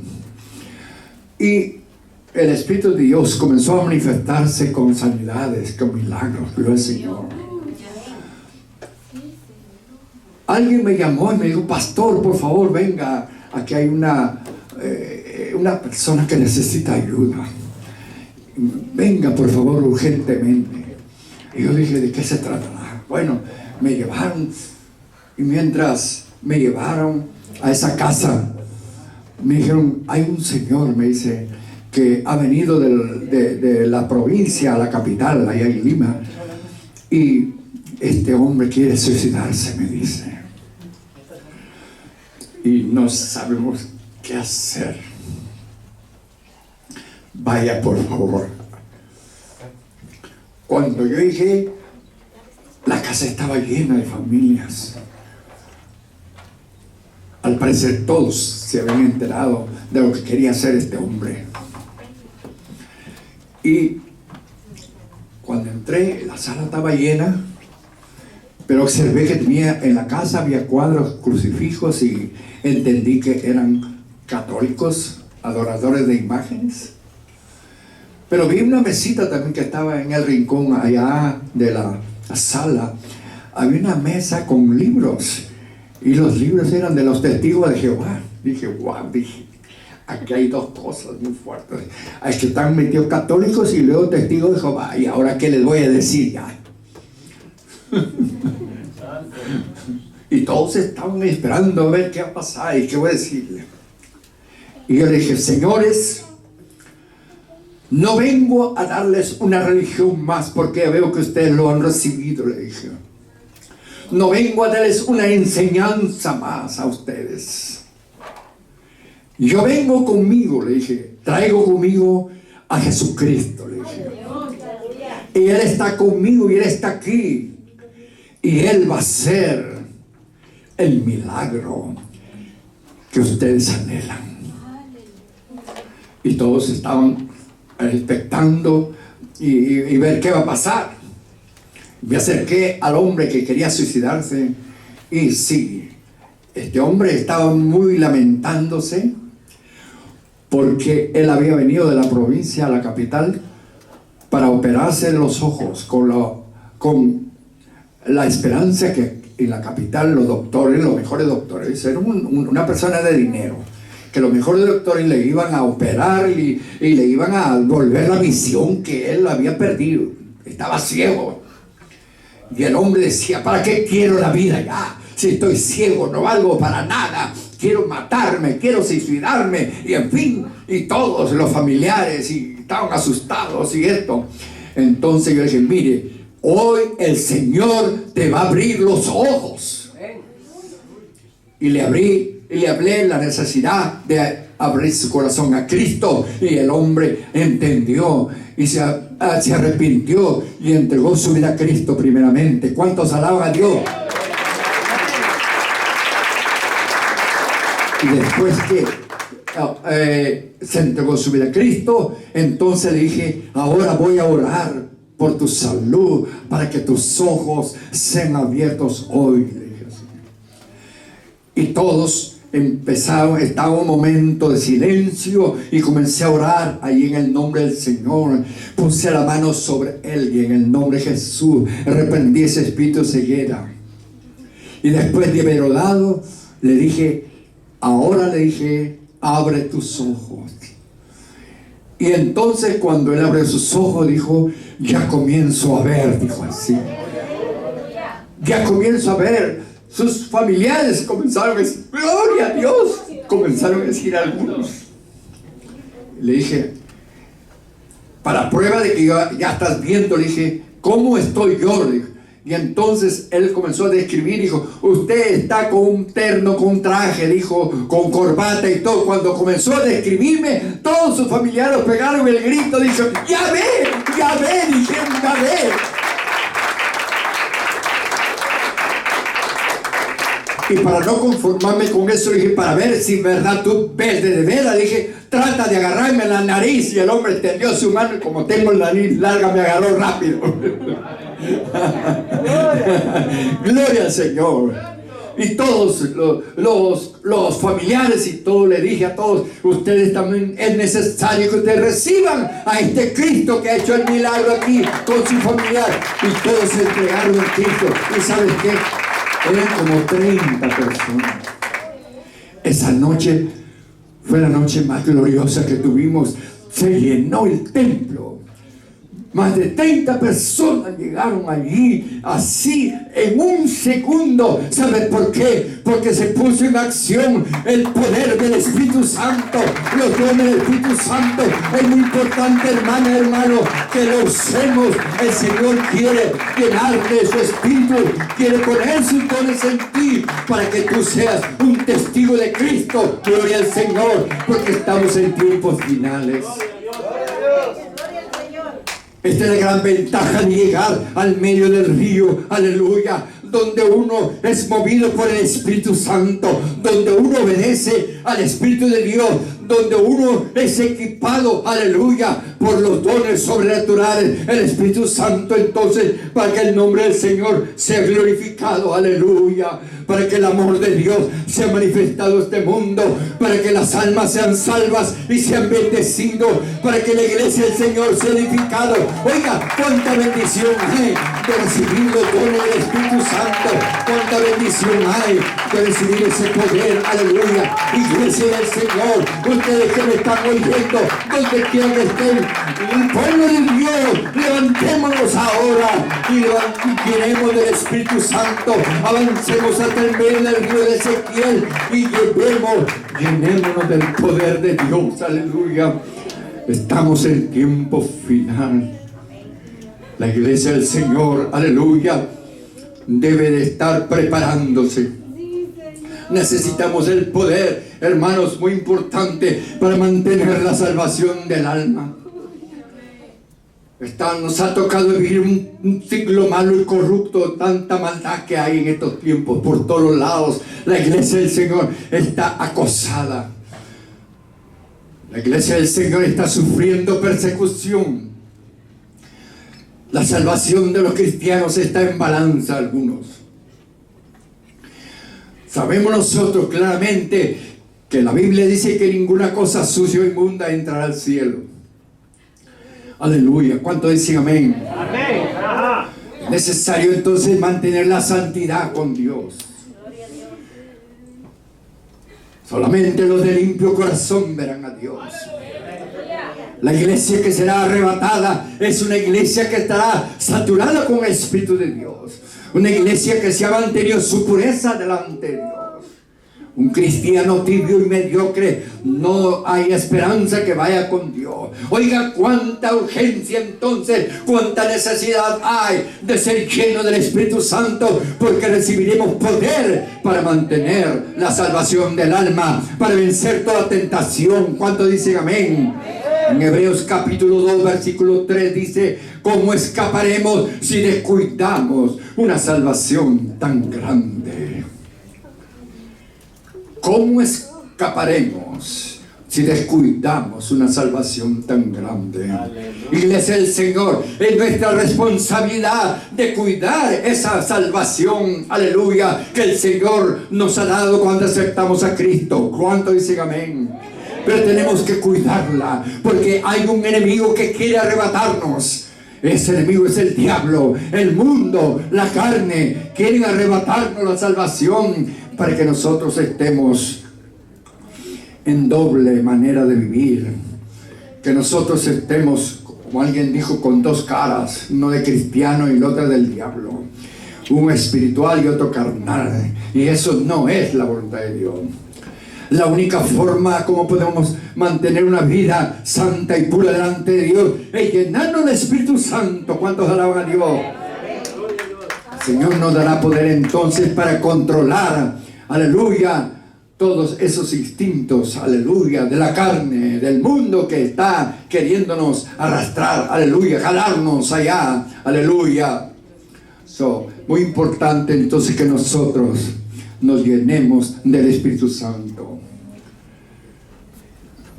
Y el Espíritu de Dios comenzó a manifestarse con sanidades, con milagros. Gloria al Señor. Alguien me llamó y me dijo: pastor, por favor, venga. Aquí hay una persona que necesita ayuda. Venga, por favor, urgentemente. Y yo dije: ¿de qué se trata? Bueno, me llevaron. Y mientras me llevaron a esa casa, me dijeron: hay un señor, me dice, que ha venido de la provincia a la capital, allá en Lima, y este hombre quiere suicidarse, me dice, y no sabemos qué hacer. Vaya, por favor. Cuando yo llegué, la casa estaba llena de familias. Al parecer todos se habían enterado de lo que quería hacer este hombre. Y cuando entré, la sala estaba llena, pero observé que en la casa había cuadros, crucifijos, y entendí que eran católicos, adoradores de imágenes. Pero vi una mesita también que estaba en el rincón allá de la sala. Había una mesa con libros. Y los libros eran de los testigos de Jehová. Dije: wow, aquí hay dos cosas muy fuertes. Es que están metidos católicos y luego testigos de Jehová. Y ahora, ¿qué les voy a decir ya? Y todos estaban esperando a ver qué va a pasar y qué voy a decirle. Y yo dije: señores, no vengo a darles una religión más, porque veo que ustedes lo han recibido, le dije. No vengo a darles una enseñanza más a ustedes. Yo vengo conmigo, le dije. Traigo conmigo a Jesucristo, le dije. Y Él está conmigo y Él está aquí. Y Él va a hacer el milagro que ustedes anhelan. Y todos estaban expectando y ver qué va a pasar. Me acerqué al hombre que quería suicidarse, y sí, este hombre estaba muy lamentándose porque él había venido de la provincia a la capital para operarse los ojos con la esperanza que en la capital los doctores, los mejores doctores, era una persona de dinero, que los mejores doctores le iban a operar y le iban a volver la visión que él había perdido. Estaba ciego. Y el hombre decía, ¿para qué quiero la vida ya? Si estoy ciego, no valgo para nada. Quiero matarme, quiero suicidarme. Y en fin, y todos los familiares y estaban asustados y esto. Entonces yo le dije, mire, hoy el Señor te va a abrir los ojos. Y le hablé la necesidad de abrir su corazón a Cristo. Y el hombre entendió y se arrepintió y entregó su vida a Cristo primeramente. ¿Cuántos alaban a Dios? Y después que se entregó su vida a Cristo, entonces le dije, ahora voy a orar por tu salud, para que tus ojos sean abiertos hoy. Le dije así. Y todos empezaron, estaba un momento de silencio y comencé a orar ahí en el nombre del Señor. Puse la mano sobre él y en el nombre de Jesús reprendí ese espíritu de ceguera. Y después de haber orado, le dije, ahora le dije, abre tus ojos. Y entonces cuando él abrió sus ojos, dijo, ya comienzo a ver, dijo así. Ya comienzo a ver. Sus familiares comenzaron a decir, gloria a Dios. Comenzaron a decir algunos. Le dije, para prueba de que ya estás viendo, le dije, ¿cómo estoy yo? Le dije. Y entonces él comenzó a describir, dijo, usted está con un terno, con un traje, dijo, con corbata y todo. Cuando comenzó a describirme, todos sus familiares pegaron el grito, dijo, ya ve, dijeron, ya ve. Y para no conformarme con eso, dije, para ver si en verdad tú ves de veras, dije, trata de agarrarme la nariz. Y el hombre tendió su mano y como tengo la nariz larga, me agarró rápido. Gloria al Señor. Y todos los familiares y todo, le dije a todos, ustedes también es necesario que ustedes reciban a este Cristo que ha hecho el milagro aquí con su familiar. Y todos se entregaron a Cristo. ¿Y sabes qué? Eran como 30 personas. Esa noche fue la noche más gloriosa que tuvimos. Se llenó el templo. Más de 30 personas llegaron allí, así, en un segundo. ¿Sabe por qué? Porque se puso en acción el poder del Espíritu Santo, los dones del Espíritu Santo. Es muy importante, hermano, que lo usemos. El Señor quiere llenarte de su Espíritu, quiere poner sus dones en ti, para que tú seas un testigo de Cristo. Gloria al Señor, porque estamos en tiempos finales. Esta es la gran ventaja de llegar al medio del río, aleluya, donde uno es movido por el Espíritu Santo, donde uno obedece al Espíritu de Dios, donde uno es equipado, aleluya, por los dones sobrenaturales, el Espíritu Santo. Entonces, para que el nombre del Señor sea glorificado, aleluya, para que el amor de Dios sea manifestado en este mundo, para que las almas sean salvas y sean bendecidos, para que la iglesia del Señor sea edificada. Oiga, cuánta bendición hay de recibir los dones del Espíritu Santo, cuánta bendición hay de recibir ese poder, aleluya. Iglesia del Señor, ustedes que me están oyendo, donde quiera que estén, el pueblo de Dios, levantémonos ahora y llenemos del Espíritu Santo, avancemos hasta el medio del río de Ezequiel y llenémonos del poder de Dios, aleluya. Estamos en tiempo final. La iglesia del Señor, aleluya, debe de estar preparándose. Necesitamos el poder, hermanos, muy importante para mantener la salvación del alma. Nos ha tocado vivir un siglo malo y corrupto, tanta maldad que hay en estos tiempos por todos lados. La iglesia del Señor está acosada. La iglesia del Señor está sufriendo persecución. La salvación de los cristianos está en balanza, algunos. Sabemos nosotros claramente que la Biblia dice que ninguna cosa sucia o inmunda entrará al cielo. Aleluya. ¿Cuántos dicen amén? Amén. Es necesario entonces mantener la santidad con Dios. Solamente los de limpio corazón verán a Dios. La iglesia que será arrebatada es una iglesia que estará saturada con el Espíritu de Dios. Una iglesia que se ha mantenido su pureza delante de Dios. Un cristiano tibio y mediocre, no hay esperanza que vaya con Dios. Oiga, cuánta urgencia entonces, cuánta necesidad hay de ser lleno del Espíritu Santo, porque recibiremos poder para mantener la salvación del alma, para vencer toda tentación. ¿Cuánto dicen amén? En Hebreos capítulo 2 versículo 3 dice: ¿cómo escaparemos si descuidamos una salvación tan grande? ¿Cómo escaparemos si descuidamos una salvación tan grande? Iglesia del Señor, es nuestra responsabilidad de cuidar esa salvación, aleluya, que el Señor nos ha dado cuando aceptamos a Cristo. ¿Cuánto dicen amén? Pero tenemos que cuidarla, porque hay un enemigo que quiere arrebatarnos. Ese enemigo es el diablo, el mundo, la carne. Quieren arrebatarnos la salvación para que nosotros estemos en doble manera de vivir. Que nosotros estemos, como alguien dijo, con dos caras, uno de cristiano y la otra del diablo. Uno espiritual y otro carnal. Y eso no es la voluntad de Dios. La única forma como podemos mantener una vida santa y pura delante de Dios es llenarnos del Espíritu Santo. ¿Cuántos alaban a Dios? El Señor nos dará poder entonces para controlar, aleluya, todos esos instintos, aleluya, de la carne, del mundo que está queriéndonos arrastrar, aleluya, jalarnos allá, aleluya. Muy importante entonces que nosotros nos llenemos del Espíritu Santo.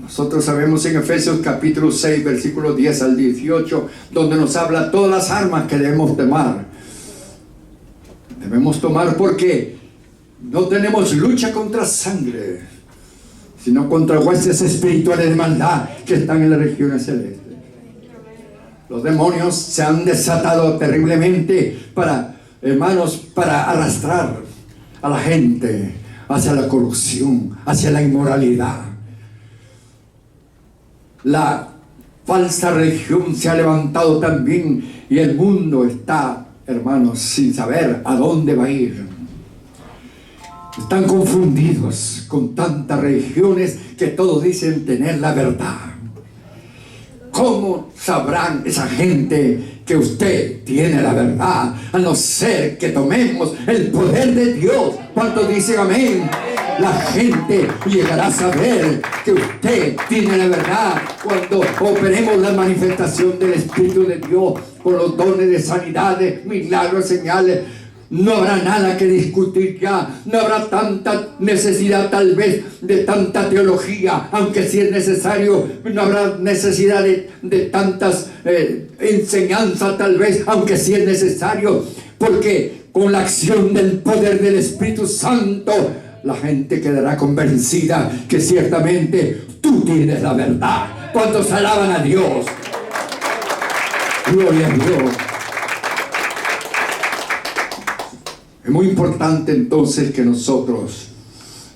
Nosotros sabemos en Efesios capítulo 6 versículos 10 al 18, donde nos habla todas las armas que debemos tomar. Debemos tomar porque no tenemos lucha contra sangre, sino contra huestes espirituales de maldad que están en las regiones celestes. Los demonios se han desatado terriblemente para, hermanos, para arrastrar a la gente hacia la corrupción, hacia la inmoralidad. La falsa religión se ha levantado también y el mundo está, hermanos, sin saber a dónde va a ir. Están confundidos con tantas religiones que todos dicen tener la verdad. ¿Cómo sabrán esa gente que usted tiene la verdad? A no ser que tomemos el poder de Dios. ¿Cuántos dicen amén? La gente llegará a saber que usted tiene la verdad cuando operemos la manifestación del Espíritu de Dios con los dones de sanidades, milagros, señales. No habrá nada que discutir ya. No habrá tanta necesidad tal vez de tanta teología, aunque si es necesario. No habrá necesidad de tantas enseñanzas tal vez, aunque si es necesario. Porque con la acción del poder del Espíritu Santo, la gente quedará convencida que ciertamente tú tienes la verdad. ¿Cuántos alaban a Dios? Gloria a Dios. Es muy importante entonces que nosotros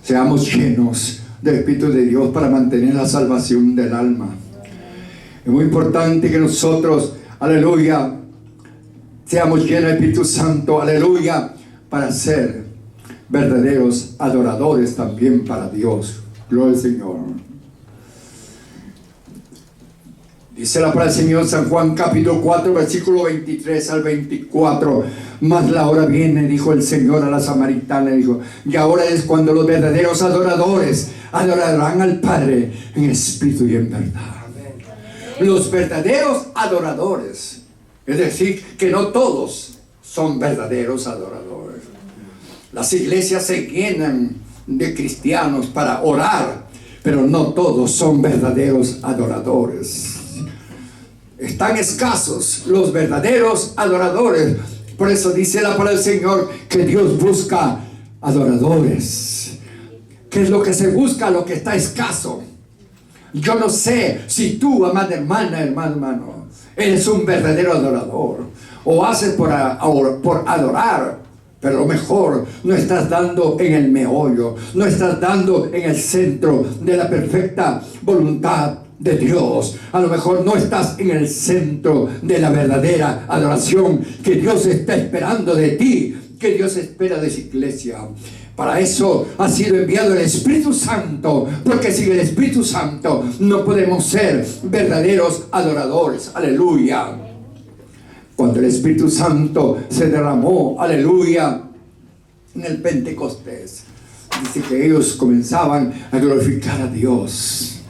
seamos llenos del Espíritu de Dios para mantener la salvación del alma. Es muy importante que nosotros, aleluya, seamos llenos del Espíritu Santo, aleluya, para ser verdaderos adoradores también para Dios. Gloria al Señor. Dice la palabra del Señor, San Juan capítulo 4 versículo 23 al 24. Mas la hora viene, dijo el Señor a la samaritana, dijo, y ahora es cuando los verdaderos adoradores adorarán al Padre en espíritu y en verdad. Los verdaderos adoradores, es decir, que no todos son verdaderos adoradores. Las iglesias se llenan de cristianos para orar, pero no todos son verdaderos adoradores. Están escasos los verdaderos adoradores. Por eso dice la palabra del Señor que Dios busca adoradores. ¿Qué es lo que se busca? Lo que está escaso. Yo no sé si tú, amada hermana, hermano, eres un verdadero adorador o haces por adorar Pero lo mejor, no estás dando en el meollo, no estás dando en el centro de la perfecta voluntad de Dios. A lo mejor no estás en el centro de la verdadera adoración que Dios está esperando de ti, que Dios espera de su iglesia. Para eso ha sido enviado el Espíritu Santo, porque sin el Espíritu Santo no podemos ser verdaderos adoradores. Aleluya. Cuando el Espíritu Santo se derramó, aleluya, en el Pentecostés, dice que ellos comenzaban a glorificar a Dios.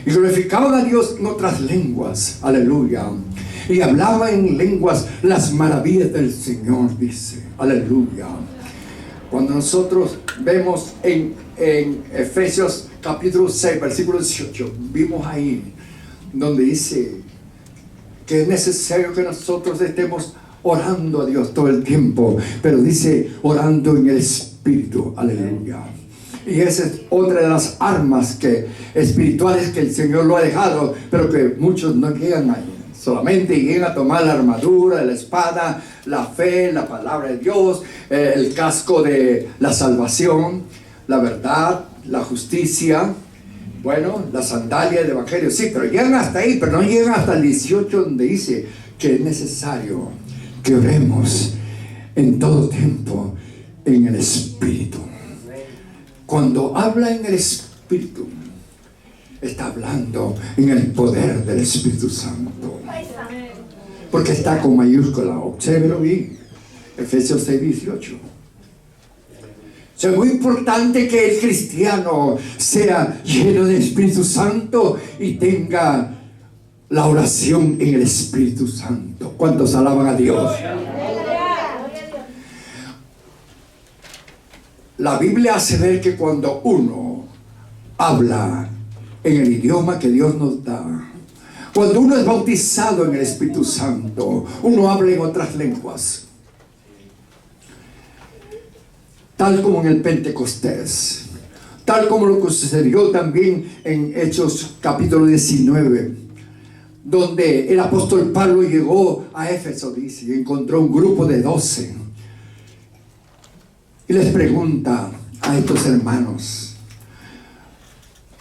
Y glorificaban a Dios en otras lenguas, aleluya. Y hablaban en lenguas las maravillas del Señor, dice, aleluya. Cuando nosotros vemos en Efesios capítulo 6, versículo 18, vimos ahí donde dice que es necesario que nosotros estemos orando a Dios todo el tiempo, pero dice orando en el Espíritu, aleluya. Y esa es otra de las armas espirituales que el Señor lo ha dejado, pero que muchos no llegan ahí. Solamente llegan a tomar la armadura, la espada, la fe, la palabra de Dios, el casco de la salvación, la verdad, la justicia, bueno, la sandalia del evangelio. Sí, pero llegan hasta ahí, pero no llegan hasta el 18, donde dice que es necesario que oremos en todo tiempo en el Espíritu. Cuando habla en el Espíritu, está hablando en el poder del Espíritu Santo, porque está con mayúscula. Obsérvelo bien, Efesios 6, 18. O sea, es muy importante que el cristiano sea lleno del Espíritu Santo y tenga la oración en el Espíritu Santo. ¿Cuántos alaban a Dios? La Biblia hace ver que cuando uno habla en el idioma que Dios nos da, cuando uno es bautizado en el Espíritu Santo, uno habla en otras lenguas, tal como en el Pentecostés, tal como lo que sucedió también en Hechos capítulo 19, donde el apóstol Pablo llegó a Éfeso, dice, y encontró un grupo de 12 y les pregunta a estos hermanos.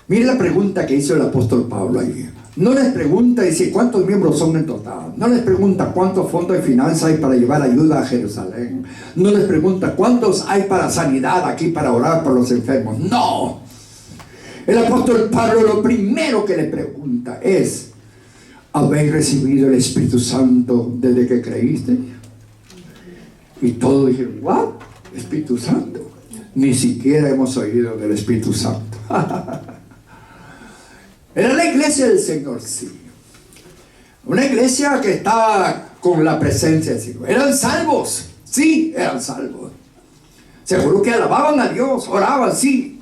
Mire la pregunta que hizo el apóstol Pablo ahí. No les pregunta, dice, ¿cuántos miembros son en total? No les pregunta cuántos fondos de finanzas hay para llevar ayuda a Jerusalén. No les pregunta cuántos hay para sanidad aquí, para orar por los enfermos. No. El apóstol Pablo lo primero que le pregunta es: ¿habéis recibido el Espíritu Santo desde que creíste? Y todos dijeron: ¿what? Espíritu Santo. Ni siquiera hemos oído del Espíritu Santo. Era la iglesia del Señor, sí. Una iglesia que estaba con la presencia del Señor. Eran salvos, sí, eran salvos. Seguro que alababan a Dios, oraban, sí.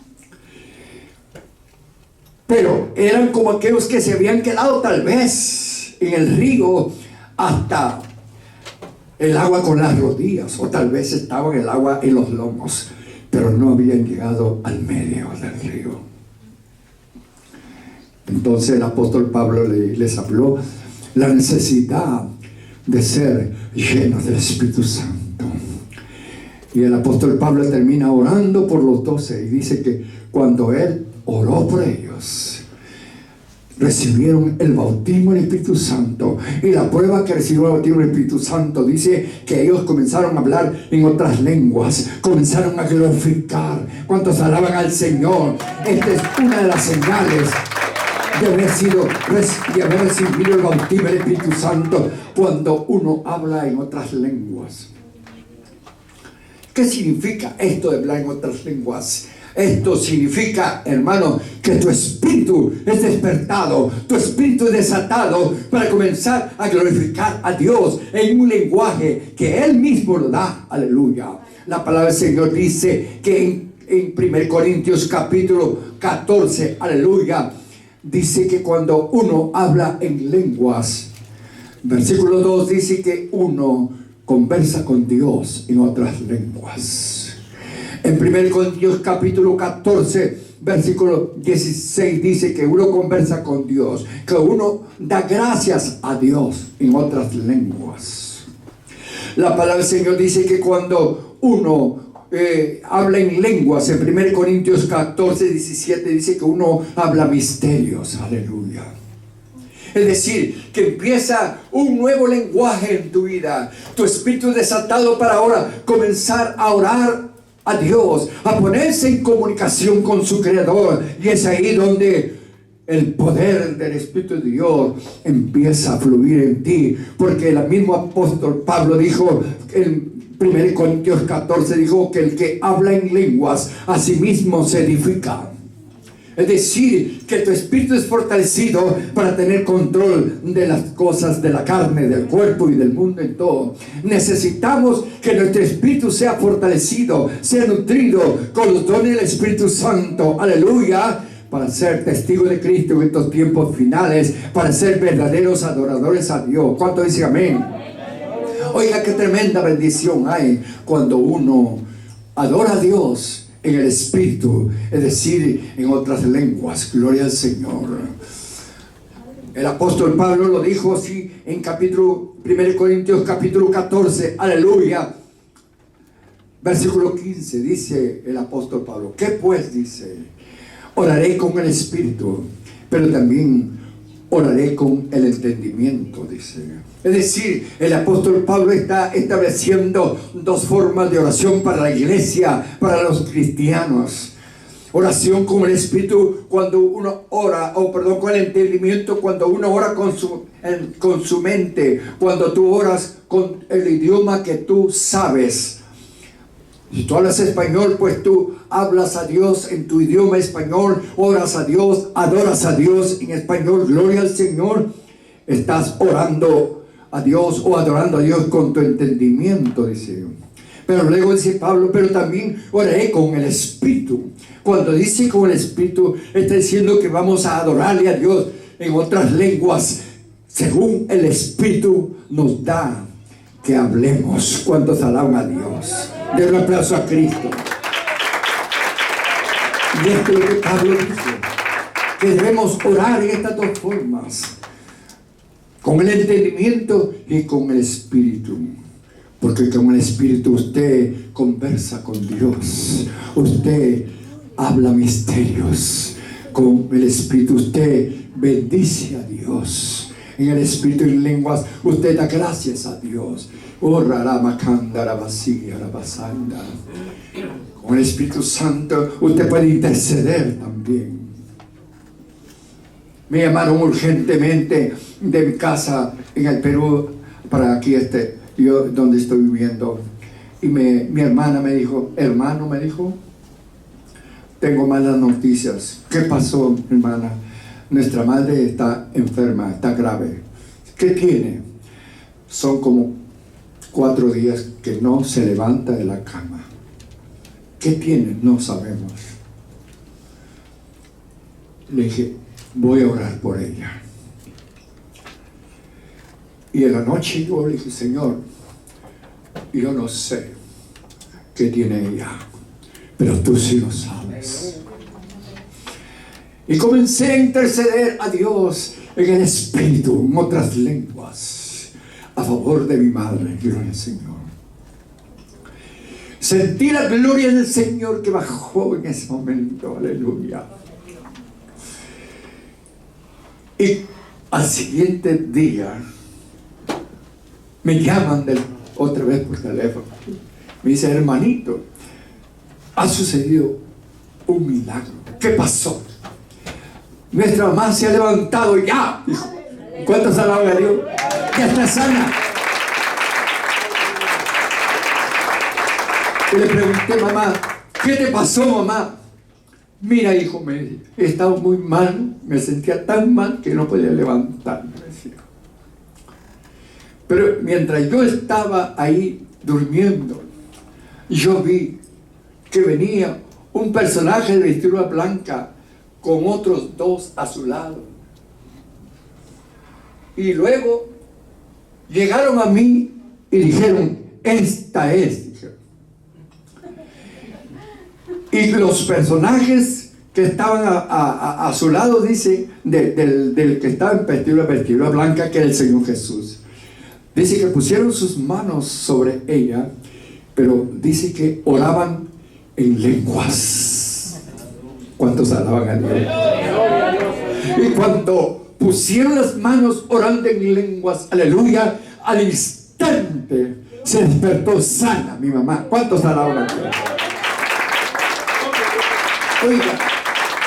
Pero eran como aquellos que se habían quedado tal vez en el río hasta el agua con las rodillas, o tal vez estaban el agua en los lomos, pero no habían llegado al medio del río. Entonces el apóstol Pablo les habló la necesidad de ser llenos del Espíritu Santo. Y el apóstol Pablo termina orando por los 12 y dice que cuando él oró por ellos, recibieron el bautismo del Espíritu Santo. Y la prueba que recibieron el bautismo del Espíritu Santo dice que ellos comenzaron a hablar en otras lenguas, comenzaron a glorificar. ¿Cuántos alaban al Señor? Esta es una de las señales de haber recibido el bautismo del Espíritu Santo, cuando uno habla en otras lenguas. ¿Qué significa esto de hablar en otras lenguas? Esto significa, hermano, que tu espíritu es despertado, tu espíritu es desatado para comenzar a glorificar a Dios en un lenguaje que Él mismo lo da. Aleluya. La palabra del Señor dice que en 1 Corintios capítulo 14, aleluya, dice que cuando uno habla en lenguas, versículo 2 dice que uno conversa con Dios en otras lenguas. En 1 Corintios capítulo 14, versículo 16 dice que uno conversa con Dios, que uno da gracias a Dios en otras lenguas. La palabra del Señor dice que cuando uno habla en lenguas, en 1 Corintios 14, 17 dice que uno habla misterios. Aleluya. Es decir, que empieza un nuevo lenguaje en tu vida. Tu espíritu es desatado para ahora comenzar a orar a Dios, a ponerse en comunicación con su Creador. Y es ahí donde el poder del Espíritu de Dios empieza a fluir en ti. Porque el mismo apóstol Pablo dijo en 1 Corintios 14, dijo que el que habla en lenguas a sí mismo se edifica. Es decir, que tu espíritu es fortalecido para tener control de las cosas de la carne, del cuerpo y del mundo en todo. Necesitamos que nuestro espíritu sea fortalecido, sea nutrido con los dones del Espíritu Santo. Aleluya. Para ser testigos de Cristo en estos tiempos finales, para ser verdaderos adoradores a Dios. ¿Cuánto dicen amén? Oiga, qué tremenda bendición hay cuando uno adora a Dios en el Espíritu, es decir, en otras lenguas. Gloria al Señor. El apóstol Pablo lo dijo así en 1 Corintios capítulo 14, aleluya, versículo 15, dice el apóstol Pablo: ¿qué pues? Dice: oraré con el Espíritu, pero también oraré con el entendimiento, dice. Es decir, el apóstol Pablo está estableciendo dos formas de oración para la iglesia, para los cristianos. Oración con el Espíritu cuando uno ora, con el entendimiento cuando uno ora con su mente, cuando tú oras con el idioma que tú sabes. Si tú hablas español, pues tú hablas a Dios en tu idioma español, oras a Dios, adoras a Dios en español. Gloria al Señor. Estás orando a Dios o adorando a Dios con tu entendimiento, dice. Pero luego dice Pablo: pero también oraré con el Espíritu. Cuando dice con el Espíritu, está diciendo que vamos a adorarle a Dios en otras lenguas, según el Espíritu nos da que hablemos. ¿Cuántos alaban a Dios? Den un aplauso a Cristo. Y esto es lo que Pablo dice, que debemos orar en estas dos formas: con el entendimiento y con el Espíritu. Porque con el Espíritu usted conversa con Dios, usted habla misterios. Con el Espíritu usted bendice a Dios. En el Espíritu y en lenguas usted da gracias a Dios. Con el Espíritu Santo usted puede interceder también. Me llamaron urgentemente de mi casa en el Perú para aquí yo donde estoy viviendo, y mi hermana me dijo: hermano, me dijo, tengo malas noticias. ¿Qué pasó, hermana? Nuestra madre está enferma, está grave. ¿Qué tiene? Son como 4 días que no se levanta de la cama. ¿Qué tiene? No sabemos. Le dije: voy a orar por ella. Y en la noche yo le dije: Señor, yo no sé qué tiene ella, pero tú sí lo sabes. Y comencé a interceder a Dios en el Espíritu, en otras lenguas, a favor de mi madre. Gloria al Señor. Sentí la gloria del Señor que bajó en ese momento. Aleluya. Y al siguiente día me llaman otra vez por teléfono. Me dice: hermanito, ha sucedido un milagro. ¿Qué pasó? Nuestra mamá se ha levantado ya, dijo. ¿Cuántos alaban a Dios? Ya está sana. Y le pregunté: mamá, ¿qué te pasó, mamá? Mira, hijo, he estado muy mal, me sentía tan mal que no podía levantarme, decía. Pero mientras yo estaba ahí durmiendo, yo vi que venía un personaje de vestidura blanca con otros 2 a su lado. Y luego llegaron a mí y dijeron: esta es. Dijeron. Y los personajes que estaban a su lado, dice, del que estaba en vestidura blanca, que era el Señor Jesús. Dice que pusieron sus manos sobre ella, pero dice que oraban en lenguas. ¿Cuántos alaban a Dios? Y cuando pusieron las manos orando en lenguas, aleluya, al instante se despertó sana mi mamá. ¿Cuántos alaban a Dios? Oiga,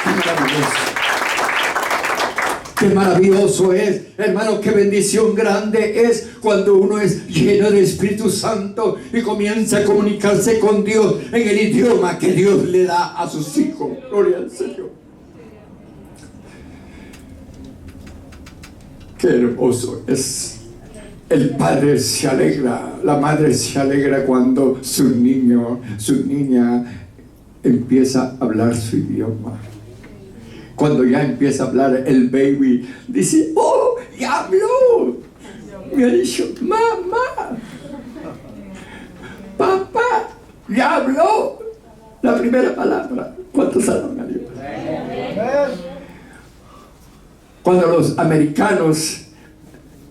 qué maravilloso. Qué maravilloso es, hermano, qué bendición grande es cuando uno es lleno del Espíritu Santo y comienza a comunicarse con Dios en el idioma que Dios le da a sus hijos. Gloria al Señor. Qué hermoso es. El padre se alegra, la madre se alegra cuando su niño, su niña empieza a hablar su idioma. Cuando ya empieza a hablar el baby, dice, oh, ya habló. Me ha dicho, mamá, papá, ya habló. La primera palabra. ¿Cuántos alaban a Dios? Cuando los americanos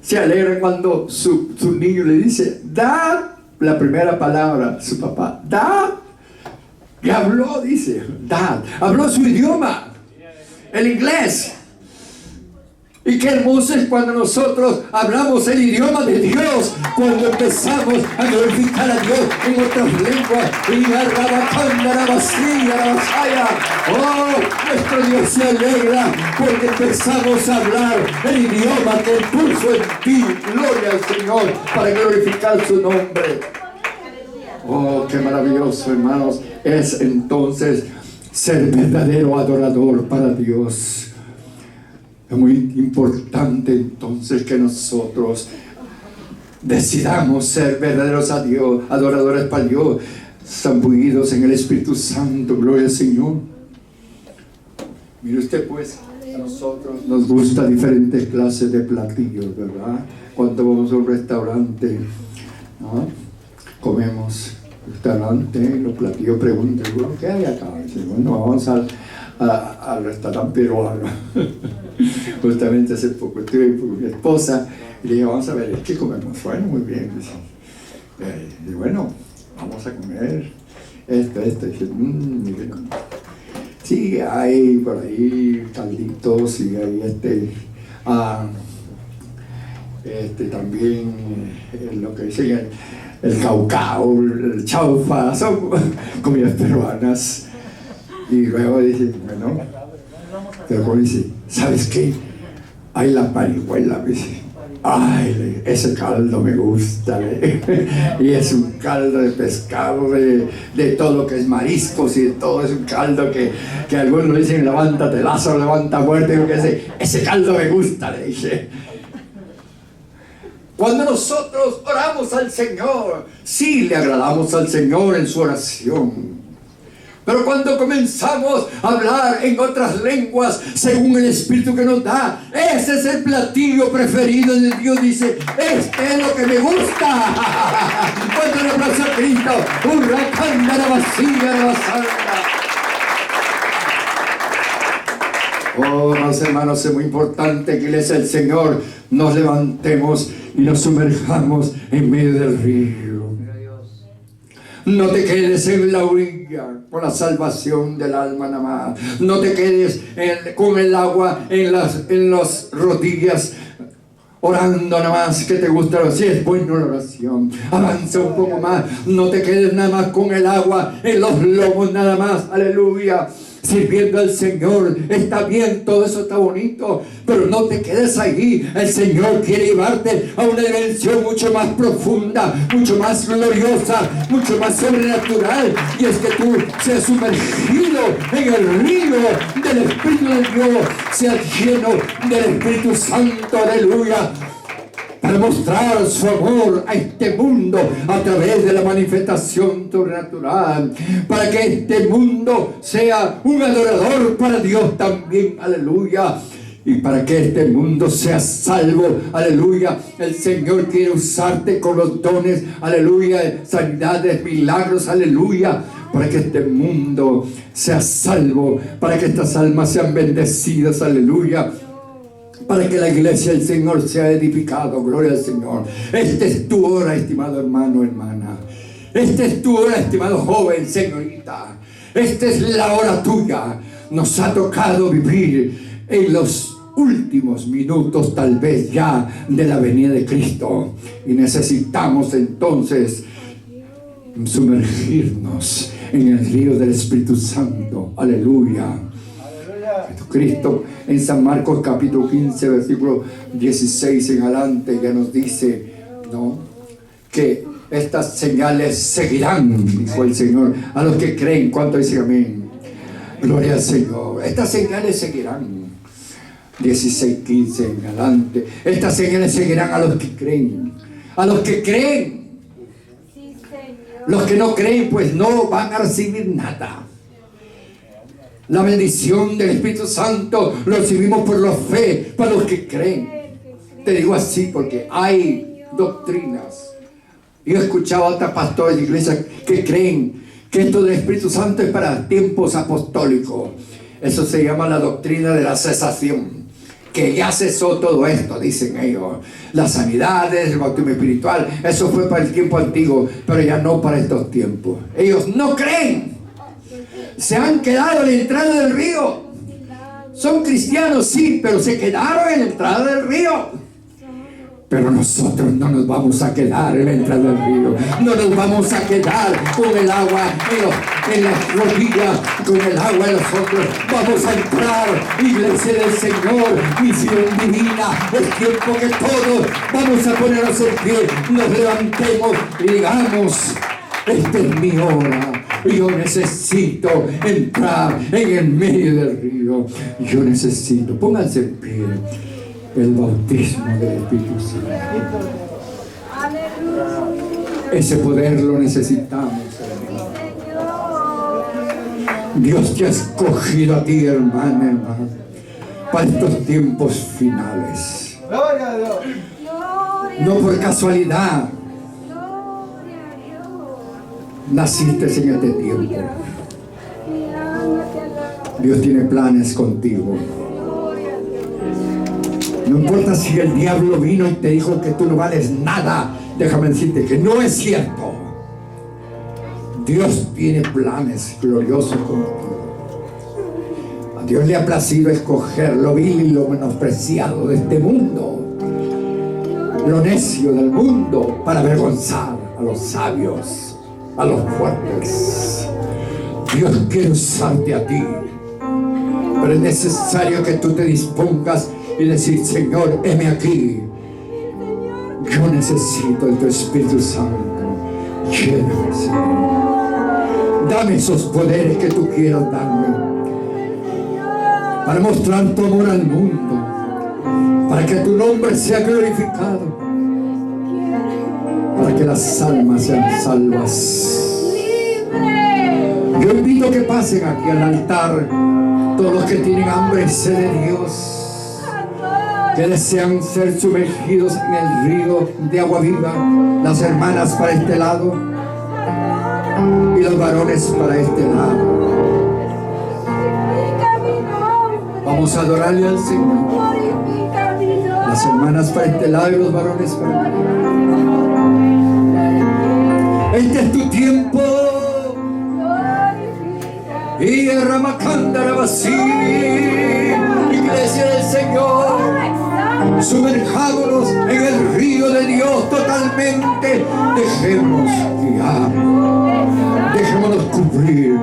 se alegran cuando su niño le dice, Dad, la primera palabra, su papá, Dad, ya habló, dice, Dad, habló su idioma. El inglés. Y qué hermoso es cuando nosotros hablamos el idioma de Dios, cuando empezamos a glorificar a Dios en otras lenguas. Y oh, nuestro Dios se alegra porque empezamos a hablar el idioma que Él puso en ti. Gloria al Señor, para glorificar su nombre. Oh, qué maravilloso, hermanos, es entonces ser verdadero adorador para Dios. Es muy importante entonces que nosotros decidamos ser verdaderos a Dios, adoradores para Dios, zambuidos en el Espíritu Santo. Gloria al Señor. Mire usted, pues, a nosotros nos gusta diferentes clases de platillos, ¿verdad? Cuando vamos a un restaurante, ¿no? Comemos restaurante, los platillos preguntan, bueno, ¿qué hay acá? Dice, bueno, vamos al restaurante peruano. Justamente hace poco estuve con mi esposa y le dije, vamos a ver, ¿qué comemos? Bueno, muy bien. Dice, bueno, vamos a comer esto. Dice, miren. Sí, hay por ahí calditos y hay también lo que dicen el caucao, el chaufa, son comidas peruanas. Y luego dice, bueno, pero dice, ¿sabes qué? Hay la parihuela, dice. Ay, ese caldo me gusta, y es un caldo de pescado, de todo lo que es mariscos y de todo, es un caldo que algunos dicen levántate Lázaro, levanta muerte, y que ese caldo me gusta, le dice. Cuando nosotros oramos al Señor, sí le agradamos al Señor en su oración. Pero cuando comenzamos a hablar en otras lenguas, según el Espíritu que nos da, ese es el platillo preferido de Dios. Dice, este es lo que me gusta. Cuando le abrazo a Cristo, la vacía de la santa. Oh, hermanos, es muy importante que es el Señor, nos levantemos y nos sumerjamos en medio del río. No te quedes en la orilla con la salvación del alma nada más. No te quedes con el agua en las rodillas orando nada más, que te gusta. Si es buena la oración, avanza un poco más. No te quedes nada más con el agua en los lomos nada más. Aleluya. Sirviendo al Señor, está bien, todo eso está bonito, pero no te quedes ahí. El Señor quiere llevarte a una dimensión mucho más profunda, mucho más gloriosa, mucho más sobrenatural, y es que tú seas sumergido en el río del Espíritu de Dios, seas lleno del Espíritu Santo, aleluya, para mostrar su amor a este mundo a través de la manifestación sobrenatural, para que este mundo sea un adorador para Dios también, aleluya, y para que este mundo sea salvo, aleluya. El Señor quiere usarte con los dones, aleluya, sanidades, milagros, aleluya, para que este mundo sea salvo, para que estas almas sean bendecidas, aleluya. para que la iglesia del Señor sea edificada. Gloria al Señor. Esta es tu hora, estimado hermano, hermana. Esta es tu hora, estimado joven, señorita. Esta es la hora tuya. Nos ha tocado vivir en los últimos minutos, tal vez ya, de la venida de Cristo. Y necesitamos entonces sumergirnos en el río del Espíritu Santo. Aleluya. Jesucristo en San Marcos capítulo 15 versículo 16 en adelante ya nos dice, ¿no?, que estas señales seguirán, dijo el Señor, a los que creen. ¿Cuánto dicen amén? Gloria al Señor. Estas señales seguirán. 16, 15 en adelante. Estas señales seguirán a los que creen. A los que creen. Los que no creen, pues no van a recibir nada. La bendición del Espíritu Santo lo recibimos por la fe, para los que creen. Te digo así porque hay doctrinas. Yo he escuchado a otros pastores de iglesia que creen que esto del Espíritu Santo es para tiempos apostólicos. Eso se llama la doctrina de la cesación. Que ya cesó todo esto, dicen ellos. Las sanidades, el bautismo espiritual, eso fue para el tiempo antiguo, pero ya no para estos tiempos. Ellos no creen. Se han quedado en la entrada del río. Son cristianos, sí, pero se quedaron en la entrada del río. Pero nosotros no nos vamos a quedar en la entrada del río. No nos vamos a quedar con el agua en las rodillas, con el agua en los hombros. Vamos a entrar, iglesia del Señor, misión divina. Es tiempo que todos vamos a ponernos en pie, nos levantemos y digamos: esta es mi hora. Yo necesito entrar en el medio del río. Yo necesito, pónganse en pie, el bautismo del Espíritu Santo. Ese poder lo necesitamos, hermano. Dios te ha escogido a ti, hermano, para estos tiempos finales. No por casualidad naciste en este tiempo. Dios tiene planes contigo. No importa si el diablo vino y te dijo que tú no vales nada. Déjame decirte que no es cierto. Dios tiene planes gloriosos contigo. A Dios le ha placido escoger lo vil y lo menospreciado de este mundo, lo necio del mundo, para avergonzar a los sabios, a los fuertes. Dios quiere usarte a ti, pero es necesario que tú te dispongas y decir: Señor, heme aquí. Yo necesito de tu Espíritu Santo. Lléname, Señor. Dame esos poderes que tú quieras darme, para mostrar tu amor al mundo, para que tu nombre sea glorificado, para que las almas sean salvas. Yo invito a que pasen aquí al altar todos los que tienen hambre y sed de Dios, que desean ser sumergidos en el río de agua viva. Las hermanas para este lado y los varones para este lado. Vamos a adorarle al Señor. Las hermanas para este lado y los varones para este lado. Este es tu tiempo. Y Ramacanda Basí, iglesia del Señor, sumerjámonos en el río de Dios totalmente. Dejemos guiar, dejémonos cubrir